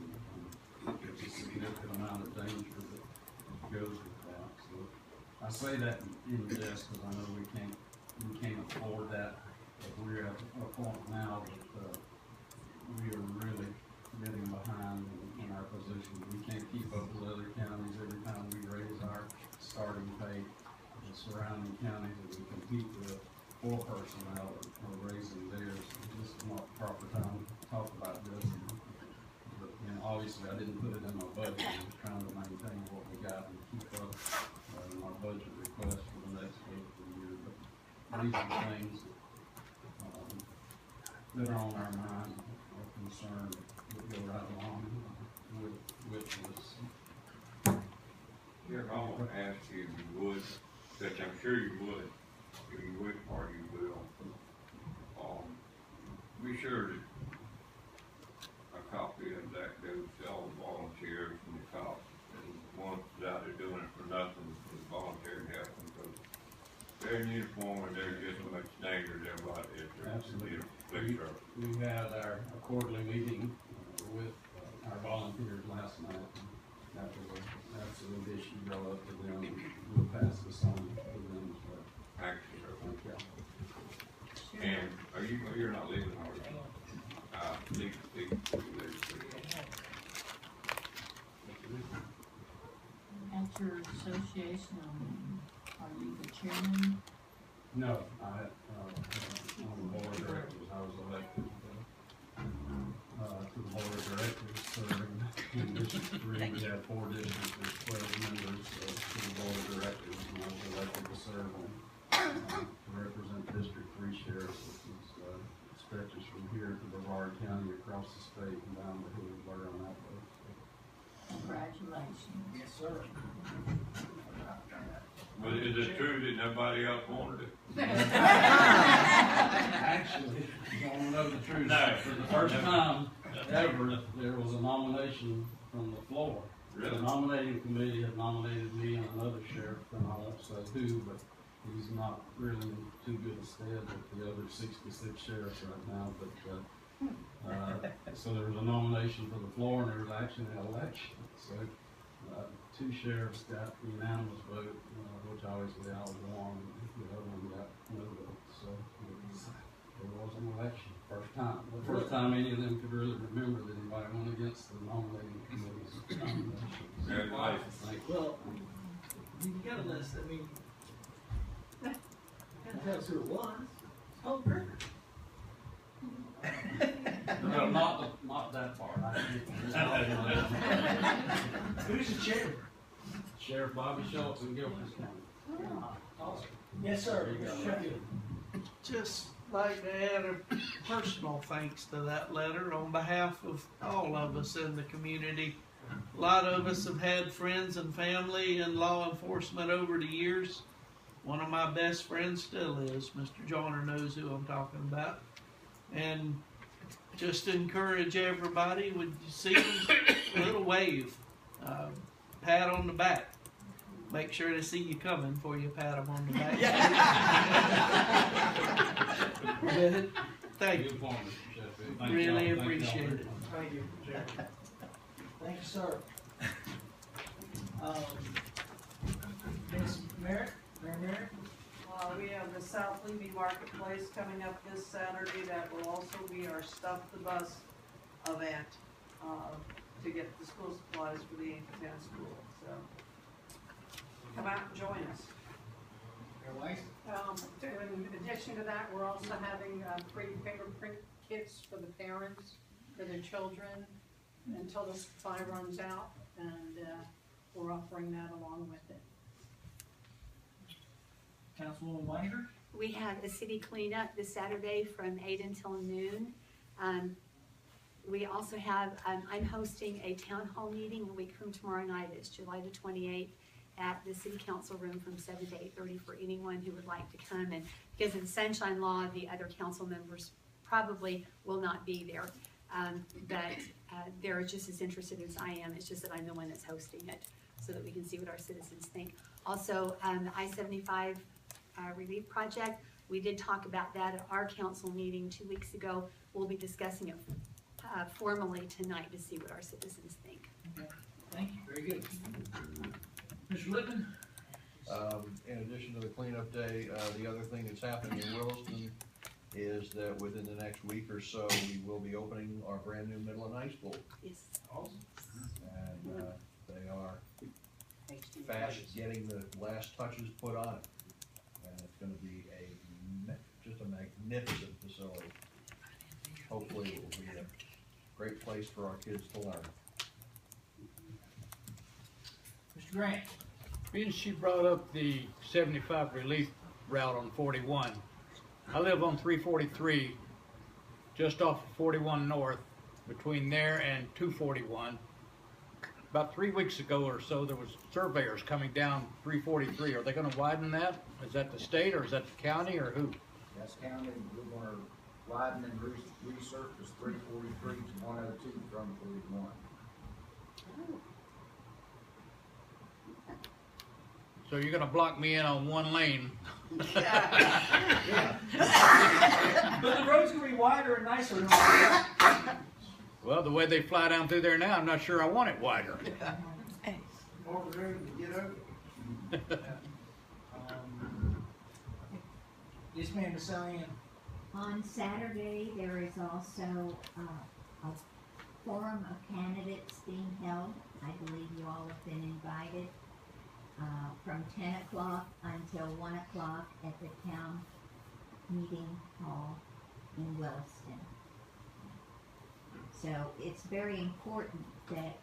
Speaker 20: and there's a significant amount of danger that goes with that, so. I say that in jest, because I know we can't afford that, but we're at a point now that, we are really getting behind in our position. We can't keep up with other counties. Every time we raise our starting pay, the surrounding counties that we compete with for personnel are raising theirs. This is not the proper time to talk about this. But, obviously I didn't put it in my budget. I was trying to maintain what we got and keep up in our budget request for the next fiscal year. But these are things that are on our mind. Concern that go right along with this.
Speaker 9: Yeah, I want to ask you if you would, which I'm sure you would, if you would or you will, be sure that a copy of that goes to all the volunteers and the cops, and the ones out there doing it for nothing is voluntary help, because they're in uniform and they're just as much danger as everybody is.
Speaker 20: Absolutely.
Speaker 9: We
Speaker 20: had our quarterly meeting with our volunteers last night. That was an absolute issue brought up to them. We'll pass this on to them as well.
Speaker 9: Actually,
Speaker 20: Thank you.
Speaker 9: and you're not leaving, are you?
Speaker 21: At your association, are you the chairman?
Speaker 20: No, on the board of directors, I was elected to the board of directors, serving in District 3. We had 4 districts, there's 12 members to the board of directors, and I was elected to serve on, to represent District 3 sheriffs, which stretches from here to Brevard County, across the state, and down to Hillsborough on that way.
Speaker 21: Congratulations.
Speaker 2: Yes, sir.
Speaker 9: But is it true that nobody else wanted it?
Speaker 20: Actually, you want to know the truth? No. For the first time ever, there was a nomination from the floor.
Speaker 9: Really?
Speaker 20: The nominating committee had nominated me and another sheriff, and I won't say who, but he's not really in too good a stead with the other 66 sheriffs right now, but, so there was a nomination for the floor, and there was actually an election. So, 2 sheriffs got the unanimous vote, which obviously I was one, and the other one got no vote. So there was an election, first time. The first time any of them could really remember that anybody went against the nominating committee's nomination.
Speaker 2: Well, you got a list, I mean, gotta tell us who it was. Oh, perfect.
Speaker 20: No, not that far.
Speaker 2: Who's the chair?
Speaker 20: Sheriff Bobby Schultz in Gilchrist County.
Speaker 2: Awesome. Yes, sir.
Speaker 20: There you go.
Speaker 22: Just like to add a personal thanks to that letter on behalf of all of us in the community. A lot of us have had friends and family in law enforcement over the years. One of my best friends still is. Mr. Joyner knows who I'm talking about. And just encourage everybody, would you see a little wave, pat on the back. Make sure to see you coming before you pat them on the back. Good. Thank you. Really appreciate it.
Speaker 2: Thank you, Chair. Thank you, sir. Ms. Merritt, Mayor Merritt?
Speaker 6: We have the South Levy Marketplace coming up this Saturday. That will also be our Stuff the Bus event, to get the school supplies for the 8 to 10 school, so come out and join us.
Speaker 8: In addition to that, we're also having free fingerprint kits for the parents, for their children, until the supply runs out, and we're offering that along with it.
Speaker 2: Councilwoman Wanger?
Speaker 23: We have a city cleanup this Saturday from 8 until noon. We also have, I'm hosting a town hall meeting a week from tomorrow night. It's July the 28th at the city council room from 7 to 8:30 for anyone who would like to come. And because of the sunshine law, the other council members probably will not be there. they're just as interested as I am, it's just that I'm the one that's hosting it, so that we can see what our citizens think. Also, the I-75 relief project, we did talk about that at our council meeting 2 weeks ago. We'll be discussing it formally tonight to see what our citizens think.
Speaker 2: Okay, thank you, very good. Mr. Lippman?
Speaker 7: In addition to the cleanup day, the other thing that's happening in Williston is that within the next week or so, we will be opening our brand new middle and high school.
Speaker 23: Yes.
Speaker 2: Awesome.
Speaker 7: And, they are fast getting the last touches put on it. And it's gonna be just a magnificent facility. Hopefully it will be a great place for our kids to learn.
Speaker 2: Mr. Grant?
Speaker 3: Being she brought up the 75 relief route on 41. I live on 343, just off of 41 North, between there and 241. About 3 weeks ago or so, there was surveyors coming down 343. Are they going to widen that? Is that the state or is that the county or who?
Speaker 5: That's county. We're going to widen and resurface 343 to 102 from 41.
Speaker 3: So you're going to block me in on one lane?
Speaker 2: Yeah. But the road's gonna be wider and nicer.
Speaker 3: Well, the way they fly down through there now, I'm not sure I want it wider.
Speaker 2: More of the road to get over. Yes, ma'am, Miss Allen.
Speaker 13: On Saturday, there is also a forum of candidates being held. I believe you all have been invited. From 10 o'clock until 1 o'clock at the town meeting hall in Williston. So it's very important that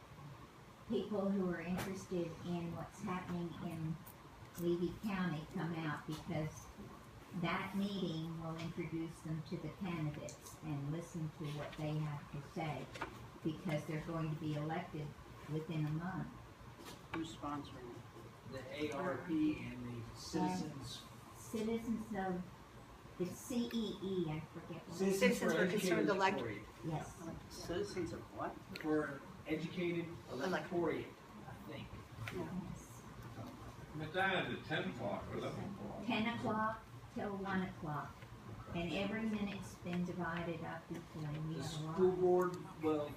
Speaker 13: people who are interested in what's happening in Levy County come out, because that meeting will introduce them to the candidates and listen to what they have to say, because they're going to be elected within a month.
Speaker 11: Who's sponsoring it?
Speaker 2: The ARP and the citizens.
Speaker 13: Citizens of the CEE, I forget. What
Speaker 2: Citizens for Educated Electorate.
Speaker 13: Yes.
Speaker 11: Citizens of what?
Speaker 2: For educated electorate, I think.
Speaker 9: But that is at 10 o'clock or 11 o'clock.
Speaker 13: 10 o'clock till 1 o'clock. And every minute's been divided up equally. We
Speaker 2: The
Speaker 13: have a
Speaker 2: school
Speaker 13: lot.
Speaker 2: board, well,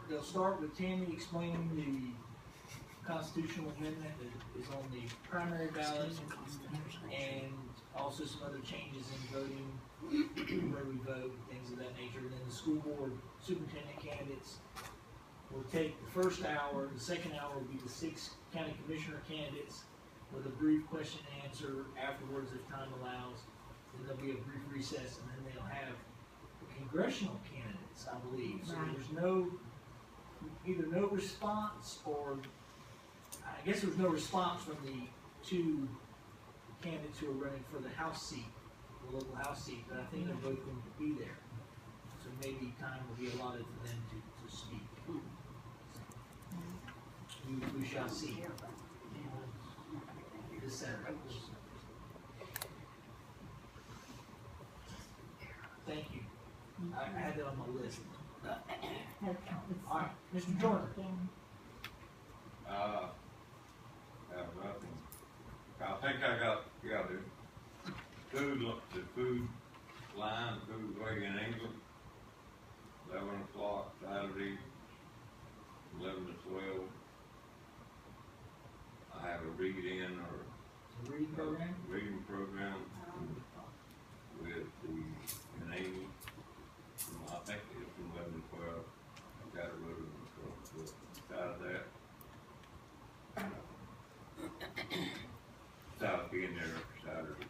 Speaker 2: they'll start with Tammy explaining the constitutional amendment that is on the primary ballot, and also some other changes in voting, where we vote, things of that nature. And then the school board superintendent candidates will take the first hour. The second hour will be the 6 county commissioner candidates with a brief question and answer afterwards if time allows. Then there'll be a brief recess, and then they'll have the congressional candidates, I believe. So
Speaker 13: Right.
Speaker 2: there's either no response, or I guess there was no response from the 2 candidates who are running for the House seat, the local House seat, but I think they're both going to be there. So maybe time will be allotted for them to speak. We shall see. This Saturday. Thank you. I had that on my list. All right, Mr. Jordan.
Speaker 9: Nothing. I think I got the food line, food way in England, 11 o'clock Saturday, 11 to 12. I have a read-in or
Speaker 2: reading program
Speaker 9: with the Amy. I think it's from 11 to 12. I've got a road out of that. So I'll be in there Saturday.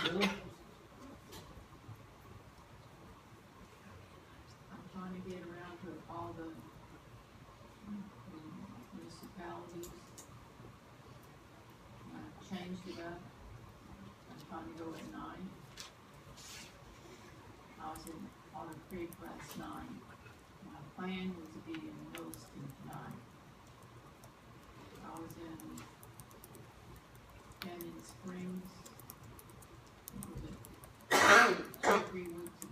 Speaker 2: Billy?
Speaker 8: I'm trying to get around to all the municipalities. I changed it up. I'm trying to go at 9. I was in Otter Creek last night. My plan was to be in Williston tonight. I was in Canyon Springs. Was it 2 or 3 weeks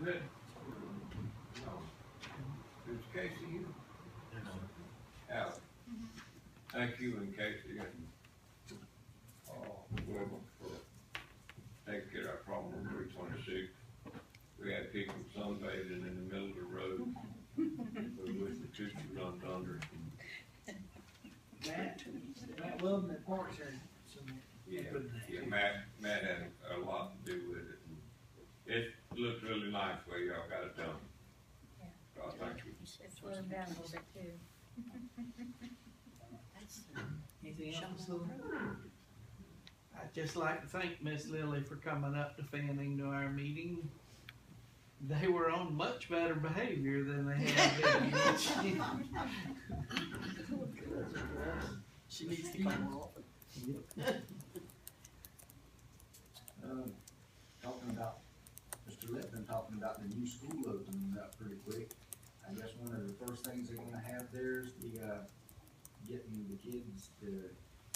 Speaker 5: Is it? No. It's Casey, you? Alex. Thank you and Casey and, Wilma for taking care of our problem on 326. We had people sunbathing in the middle of the road. We wish the church was on thunder.
Speaker 2: Matt Weldon at Parks had some input in that.
Speaker 5: Yeah, Matt had a lot to do with it. It looks really nice the way y'all got it done. So I thank you.
Speaker 16: It's slowing down a little bit too.
Speaker 2: Anything else, Ms. Lily?
Speaker 22: I'd just like to thank Miss Lily for coming up to Fanning to our meeting. They were on much better behavior than they had been.
Speaker 11: She needs to come more often.
Speaker 5: Talking about, Mr. Lipton talking about the new school opening up pretty quick. I guess one of the first things they're gonna have there is getting the kids the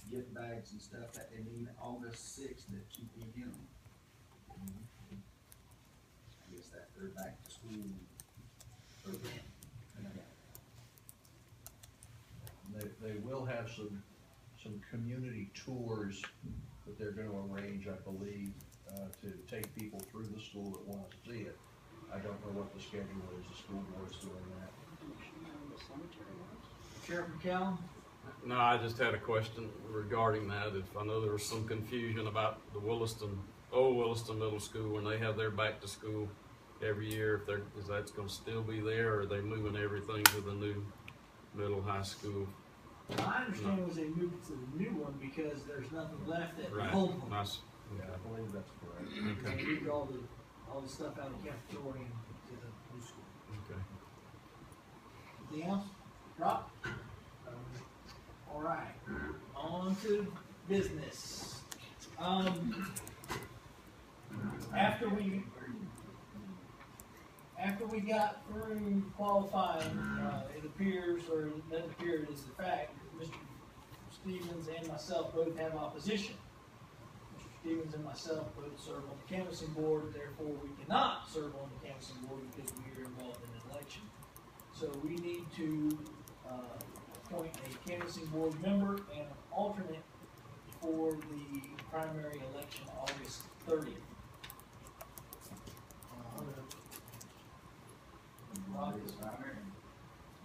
Speaker 5: gift bags and stuff that they need August 6th at 2 p.m. I guess that they're back to school program.
Speaker 7: They will have some community tours that they're gonna arrange, I believe, to take people through the school that want to see it. I don't know what the schedule is, the school board's doing that.
Speaker 2: Sheriff McCallum?
Speaker 12: No, I just had a question regarding that. If I know there was some confusion about the old Williston Middle School, when they have their back to school every year, if that's gonna still be there, or are they moving everything to the new middle high school?
Speaker 2: My understanding was they moved to the new one because there's nothing left at the
Speaker 12: Right.
Speaker 2: old one.
Speaker 12: Nice.
Speaker 7: Yeah, I believe that's correct.
Speaker 2: They moved all the stuff out of the cafeteria to the new school.
Speaker 12: Okay.
Speaker 2: Anything else? Rob? All right, on to business. After we got through qualifying, it appears, or it doesn't appear, it is the fact, that Mr. Stevens and myself both have opposition. Mr. Stevens and myself both serve on the canvassing board, therefore we cannot serve on the canvassing board because we are involved in an election. So we need to appoint a canvassing board member and an alternate for the primary election August 30th.
Speaker 5: Rob is primary,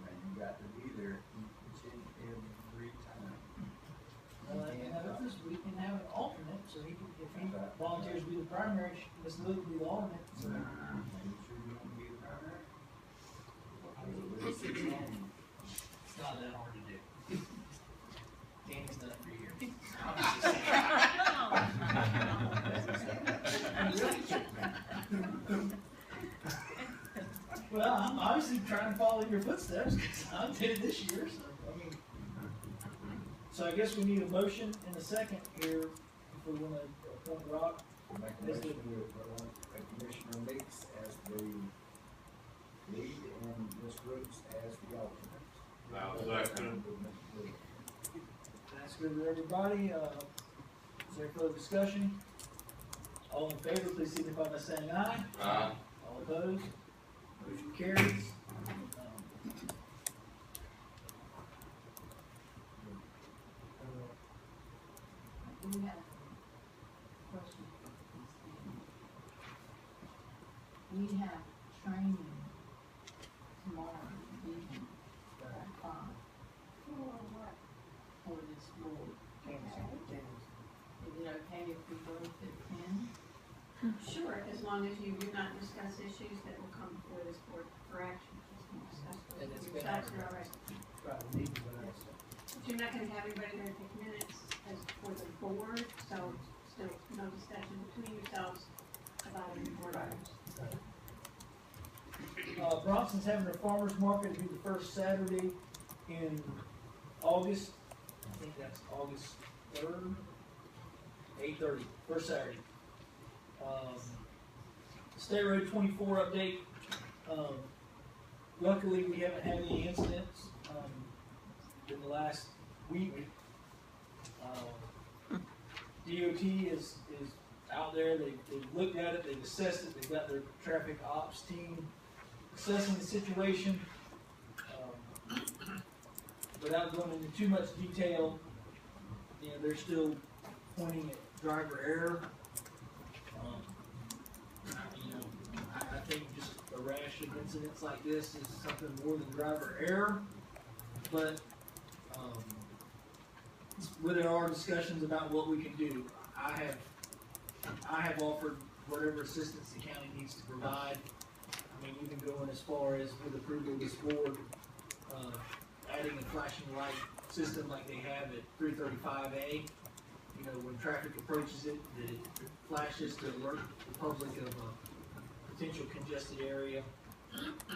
Speaker 5: and you got to be there each and every time.
Speaker 2: We can have an alternate, so he can, if he volunteers to be the primary, Ms. Lou will be the alternate, so.
Speaker 5: Make sure you don't be the primary.
Speaker 2: It's not that hard to do. Danny's done it for years. Well, I'm obviously trying to follow your footsteps, because I did it this year, so, I mean. So I guess we need a motion and a second here, if we wanna appoint Rob.
Speaker 5: Make a motion to appoint Commissioner Meeks as the lead and Ms. Brooks as the alternate.
Speaker 2: That's good with everybody, is there further discussion? All in favor, please signify by saying aye.
Speaker 9: Aye.
Speaker 2: All opposed? Motion carries.
Speaker 21: We have a question. We have training tomorrow evening at 5. For this board. Is it okay if we go to 10?
Speaker 1: Sure, as long as you do not discuss issues that will come before this board for action, just discuss
Speaker 2: And it's
Speaker 1: those.
Speaker 2: been
Speaker 1: That's all right.
Speaker 2: Right, we need to, but
Speaker 1: But you're not gonna have everybody there to take minutes as for the board, so still no discussion between yourselves about any board items.
Speaker 2: Bronson's having their farmer's market, it'll be the first Saturday in August. I think that's August 3rd, 8:30, first Saturday. State Road 24 update. Luckily, we haven't had any incidents in the last week. DOT is out there, they've looked at it, they've assessed it, they've got their traffic ops team assessing the situation. Without going into too much detail, you know, they're still pointing at driver error. You know, I think just a rash of incidents like this is something more than driver error, but where there are discussions about what we can do, I have offered whatever assistance the county needs to provide. I mean, even going as far as with approval of this board, adding a flashing light system like they have at 335A. You know, when traffic approaches it, that it flashes to alert the public of a potential congested area.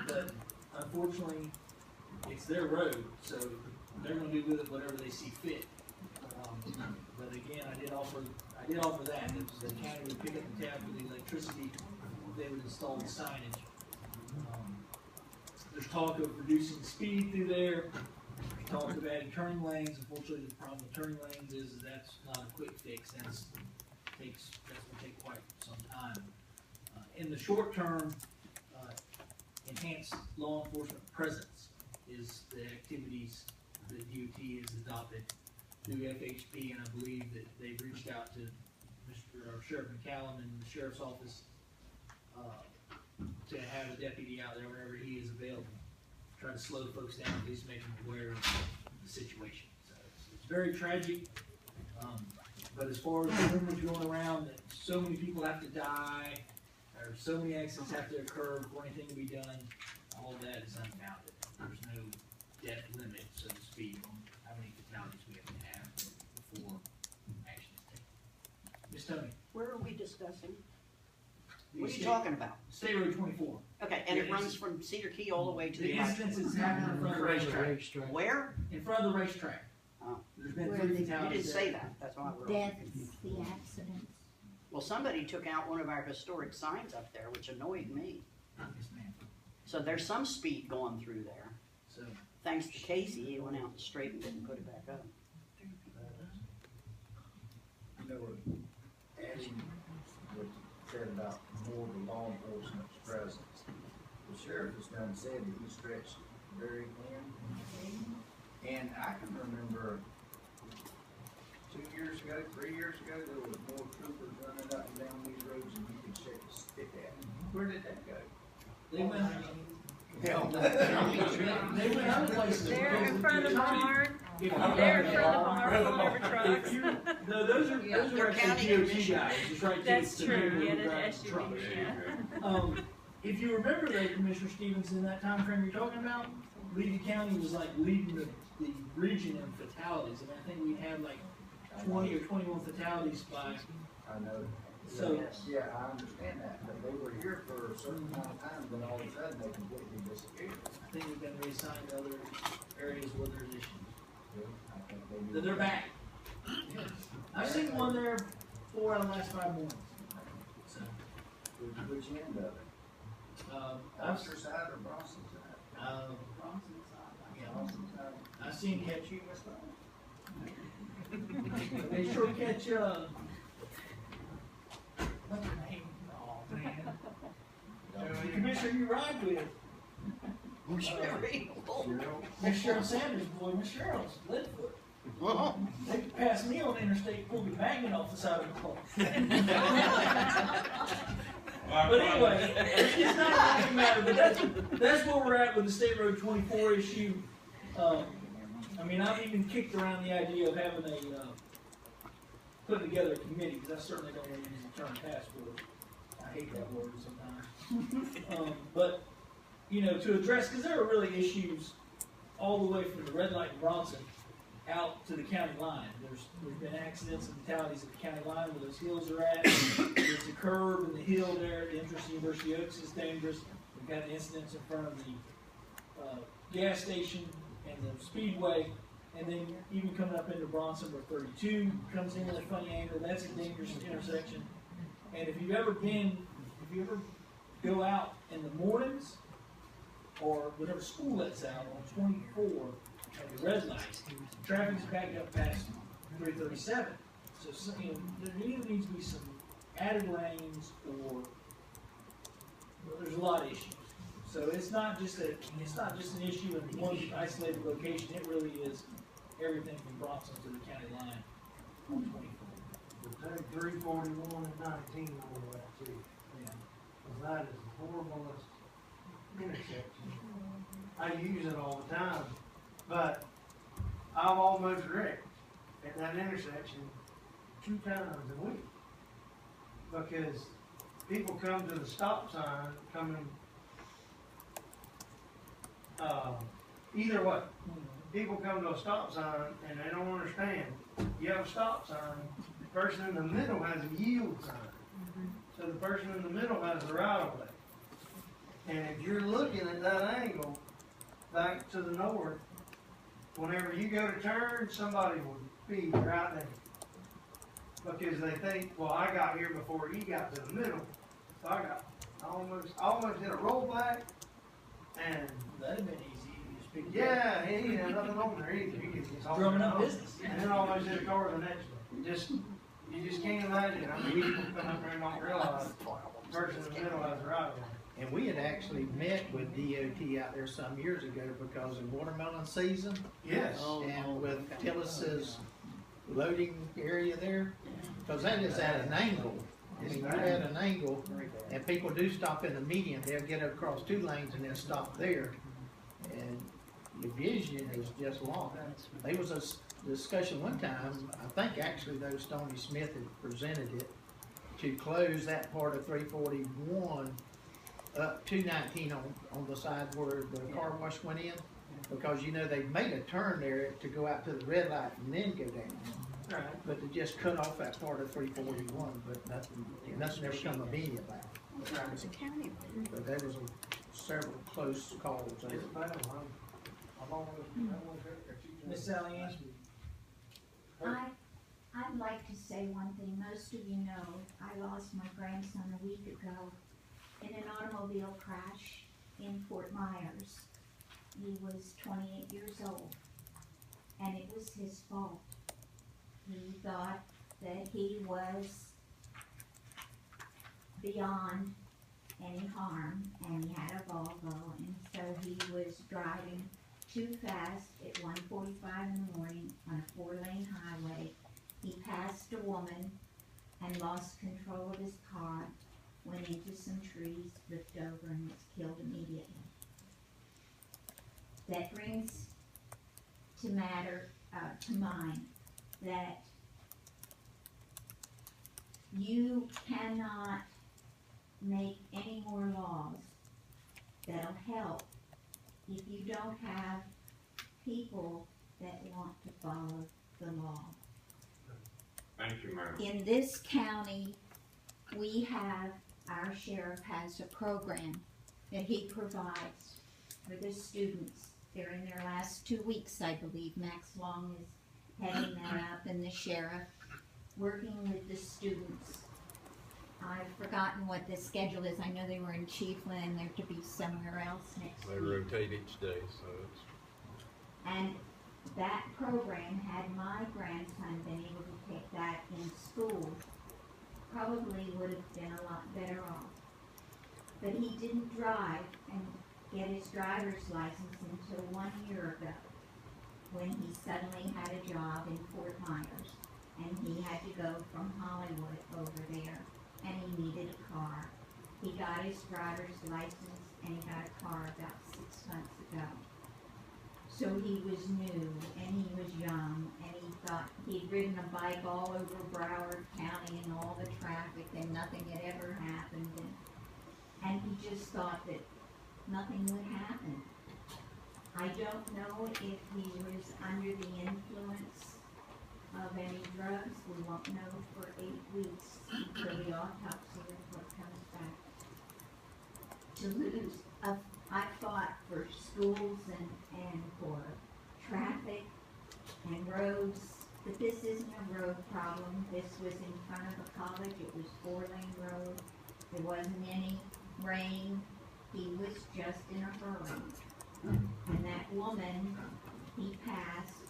Speaker 2: But unfortunately, it's their road, so they're going to do with it whatever they see fit. But again, I did offer that the county would pick up the tab for the electricity. They would install the signage. There's talk of reducing the speed through there. There's talk of adding turning lanes. Unfortunately, the problem with turning lanes is that's not a quick fix. That's going to take quite some time. In the short term, enhanced law enforcement presence is the activities that DOT has adopted through FHP, and I believe that they've reached out to Sheriff McCallum and the Sheriff's Office to have a deputy out there wherever he is available. Try to slow folks down, at least make them aware of the situation. So it's very tragic, but as far as the rumors going around that so many people have to die, or so many accidents have to occur before anything can be done, all that is unfounded. There's no death limit, so to speak, on how many fatalities we have to have before action is taken. Ms. Tony?
Speaker 11: Where are we discussing? What are you talking about?
Speaker 2: State Road 24.
Speaker 11: Okay, and it runs from Cedar Key all the way to the
Speaker 2: incidents is happening in front of the racetrack.
Speaker 11: Where?
Speaker 2: In front of the racetrack.
Speaker 11: Oh.
Speaker 2: There's been 3 fatalities.
Speaker 11: You didn't say that, that's why we're.
Speaker 13: That's the accidents.
Speaker 11: Well, somebody took out one of our historic signs up there, which annoyed me.
Speaker 2: Yes, ma'am.
Speaker 11: So there's some speed going through there.
Speaker 2: So,
Speaker 11: thanks to Casey, he went out and straightened it and put it back up.
Speaker 5: You know, adding what you said about more of the law enforcement's presence. The sheriff has done said that he stretched very thin. And I can remember 2 years ago, 3 years ago, there was more troopers running up and down these roads and you could shake a stick at them. Where did that go?
Speaker 2: they went.
Speaker 5: They
Speaker 2: went other places.
Speaker 14: They're in front of the barn. They're in front of the barn, pulling over trucks.
Speaker 2: No, those are actually DOT guys. It's right
Speaker 14: That's
Speaker 2: to
Speaker 14: true, yeah,
Speaker 2: the
Speaker 14: that's SUV, yeah.
Speaker 2: If you remember though, Commissioner Stevens, in that time frame you're talking about, Levy County was like leading the region in fatalities. I mean, I think we had like 20 or 21 fatalities by.
Speaker 5: I know.
Speaker 2: So
Speaker 5: yeah, I understand that, but they were here for a certain amount of time, then all of a sudden they completely disappeared.
Speaker 2: I think we've been reassigned to other areas where there's issues.
Speaker 5: Yeah, I think they
Speaker 2: They're back. I've seen one there 4 out of the last 5 mornings. So,
Speaker 5: which end of it?
Speaker 2: I've
Speaker 5: Officer side or Bronson side?
Speaker 2: Bronson side. Yeah,
Speaker 5: Bronson side.
Speaker 2: I've seen catch you with they sure catch what's her name? Oh man. The commissioner you ride with. Miss Cheryl Sanders' boy, Miss Cheryl's Lidfoot. They could pass me on the interstate, pull me magnet off the side of the car. But anyway, it's not a laughing matter, but that's where we're at with the State Road 24 issue. I mean, I've even kicked around the idea of having putting together a committee, because I certainly don't want to use the term task force. I hate that word sometimes. But, you know, to address, because there are really issues all the way from the red light in Bronson out to the county line. There's been accidents and fatalities at the county line where those hills are at. There's a curve in the hill there at the entrance to University Oaks is dangerous. We've got incidents in front of the gas station and the speedway. And then even coming up into Bronson where 32 comes in at a funny angle, that's a dangerous intersection. And if you ever go out in the mornings or whenever school lets out on 24 at the red light, traffic's backed up past 337. So you know, there either needs to be some added lanes or, well, there's a lot of issues. So it's not just an issue in one isolated location, it really is everything from Bronson to the county line on 24.
Speaker 15: But take 341 and 19 over that too.
Speaker 2: Yeah.
Speaker 15: Cause that is the horriblest intersection. I use it all the time, but I've almost wrecked at that intersection 2 times a week. Because people come to the stop sign coming, either way. People come to a stop sign and they don't understand. You have a stop sign, the person in the middle has a yield sign. So the person in the middle has the right of way. And if you're looking at that angle, back to the north, whenever you go to turn, somebody will be right there. Because they think, well, I got here before he got to the middle. So I almost did a rollback, and
Speaker 2: That'd have been easy, you just picked it up.
Speaker 15: yeah, he had nothing on there either. He could just
Speaker 2: Drumming up business.
Speaker 15: And then almost hit a car the next one. You just can't imagine. I mean, people come up there and don't realize the person in the middle has the right of way.
Speaker 10: And we had actually met with DOT out there some years ago because of watermelon season.
Speaker 15: Yes.
Speaker 10: And with Tillis's loading area there, because that is at an angle. I mean, you're at an angle, and people do stop in the median, they'll get across 2 lanes and then stop there. And your vision is just long. There was a discussion one time, I think actually though Stoney Smith had presented it, to close that part of 341 up to 19 on the side where the car wash went in. Because you know they made a turn there to go out to the red light and then go down.
Speaker 15: Right.
Speaker 10: But they just cut off that part of 341, but nothing ever come of any of that.
Speaker 11: It's a county road.
Speaker 10: But there was several close calls there.
Speaker 15: It's bad. I'm almost there.
Speaker 2: Miss Sally Ann?
Speaker 13: I'd like to say one thing. Most of you know, I lost my grandson a week ago in an automobile crash in Fort Myers. He was 28 years old, and it was his fault. He thought that he was beyond any harm, and he had a Volvo, and so he was driving too fast at 1:45 in the morning on a 4-lane highway. He passed a woman and lost control of his car, went into some trees, flipped over, and was killed immediately. That brings to mind that you cannot make any more laws that'll help if you don't have people that want to follow the law.
Speaker 9: Thank you, ma'am.
Speaker 13: In this county, we have, our sheriff has a program that he provides for the students. They're in their last 2 weeks, I believe. Max Long is heading that up, and the sheriff, working with the students. I've forgotten what the schedule is. I know they were in Chiefland, and they're to be somewhere else next
Speaker 12: They
Speaker 13: week.
Speaker 12: rotate each day, so it's.
Speaker 13: And that program, had my grandson been able to take that in school, probably would have been a lot better off. But he didn't drive and get his driver's license until 1 year ago, when he suddenly had a job in Fort Myers, and he had to go from Hollywood over there, and he needed a car. He got his driver's license, and he got a car about 6 months ago. So he was new, and he was young, and he thought he'd ridden a bike all over Broward County and all the traffic, and nothing had ever happened, and he just thought that nothing would happen. I don't know if he was under the influence of any drugs. We won't know for 8 weeks until the autopsy report comes back. To lose, I fought for schools and for traffic and roads, but this isn't a road problem. This was in front of a college. It was 4-lane road. There wasn't any rain. He was just in a hurry. And that woman he passed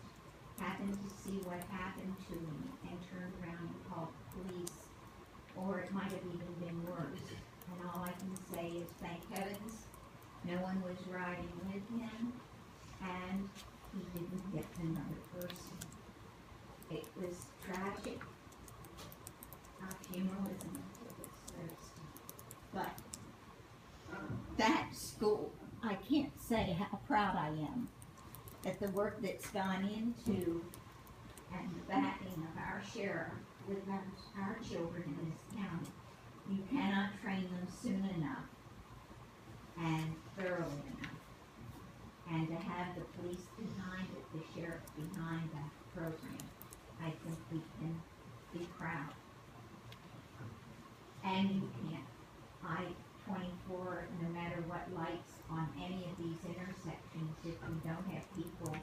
Speaker 13: happened to see what happened to him and turned around and called the police or it might have even been worse. And all I can say is thank heavens, no one was riding with him, and he didn't hit another person. It was tragic. Our funeral isn't until this Thursday. But that school, I can't say how proud I am at the work that's gone into and the backing of our sheriff with our children in this county. You cannot train them soon enough and thoroughly enough. And to have the police behind it, the sheriff behind that program, I think we can be proud. And you can't. I-24, no matter what lights on any of these intersections, if we don't have people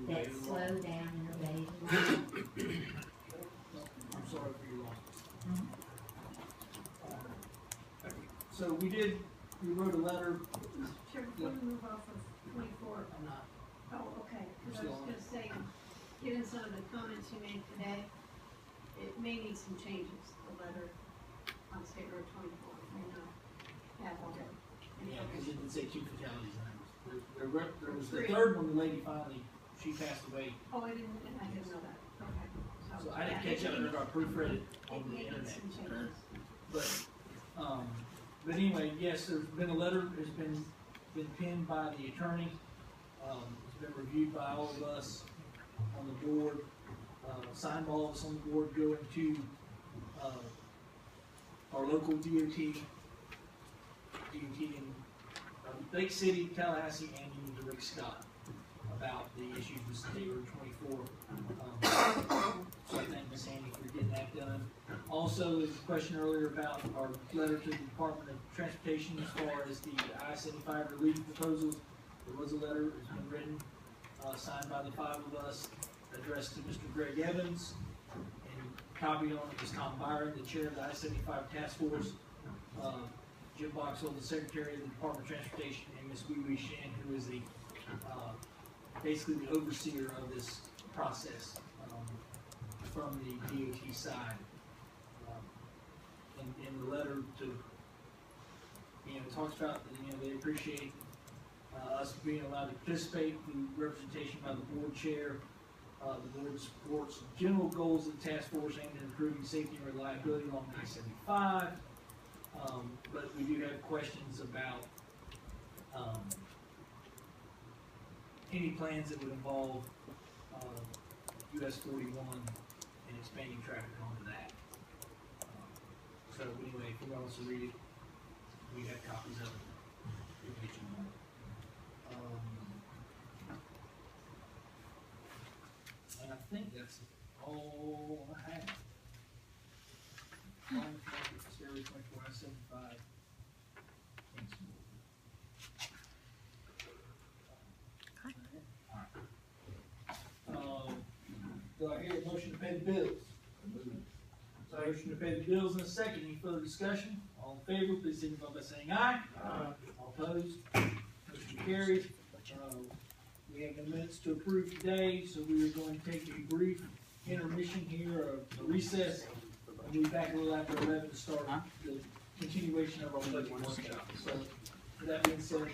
Speaker 13: that slow down and obey the law.
Speaker 2: I'm sorry for your loss. So we wrote a letter.
Speaker 8: Chair, before we move off of 24.
Speaker 2: I'm not.
Speaker 8: Oh, okay, because I was gonna say, given some of the comments you made today, it may need some changes, the letter on State Road 24, may not have all that.
Speaker 2: Yeah, because it did say 2 fatalities. There was the third one, the lady finally, she passed away.
Speaker 8: Oh, I didn't know that, okay.
Speaker 2: So I didn't catch up, I proofread it on the internet. But anyway, yes, there's been a letter, has been penned by the attorney. It's been reviewed by all of us on the board, signed by all of us on the board, going to our local DOT in Lake City, Tallahassee, and even to Rick Scott about the issues with State Road 24. So I thank Ms. Handy for getting that done. Also, there was a question earlier about our letter to the Department of Transportation as far as the I-75 relief proposals. There was a letter that's been written, signed by the 5 of us, addressed to Mr. Greg Evans, and copied on it was Tom Byron, the chair of the I-75 task force, Jim Boxell, the secretary of the Department of Transportation, and Ms. Wee Wee Shan, who is the basically the overseer of this process from the DOT side. In the letter to, talks about, they appreciate us being allowed to participate through representation by the board chair. The board supports general goals of the task force aimed at improving safety and reliability along I-75. But we do have questions about any plans that would involve US 41 and expanding traffic onto that. So anyway, if you want us to read it, we have copies of it. And I think that's all I have. Area 24, I-75. Do I hear a motion to pay the bills? So motion to pay the bills in a second. Any further discussion? All in favor, please signify by saying aye. Aye. All opposed? Motion carries. We have the minutes to approve today, so we are going to take a brief intermission here, a recess. We'll be back a little after 11 to start the continuation of our budget workshop. So, with that being said,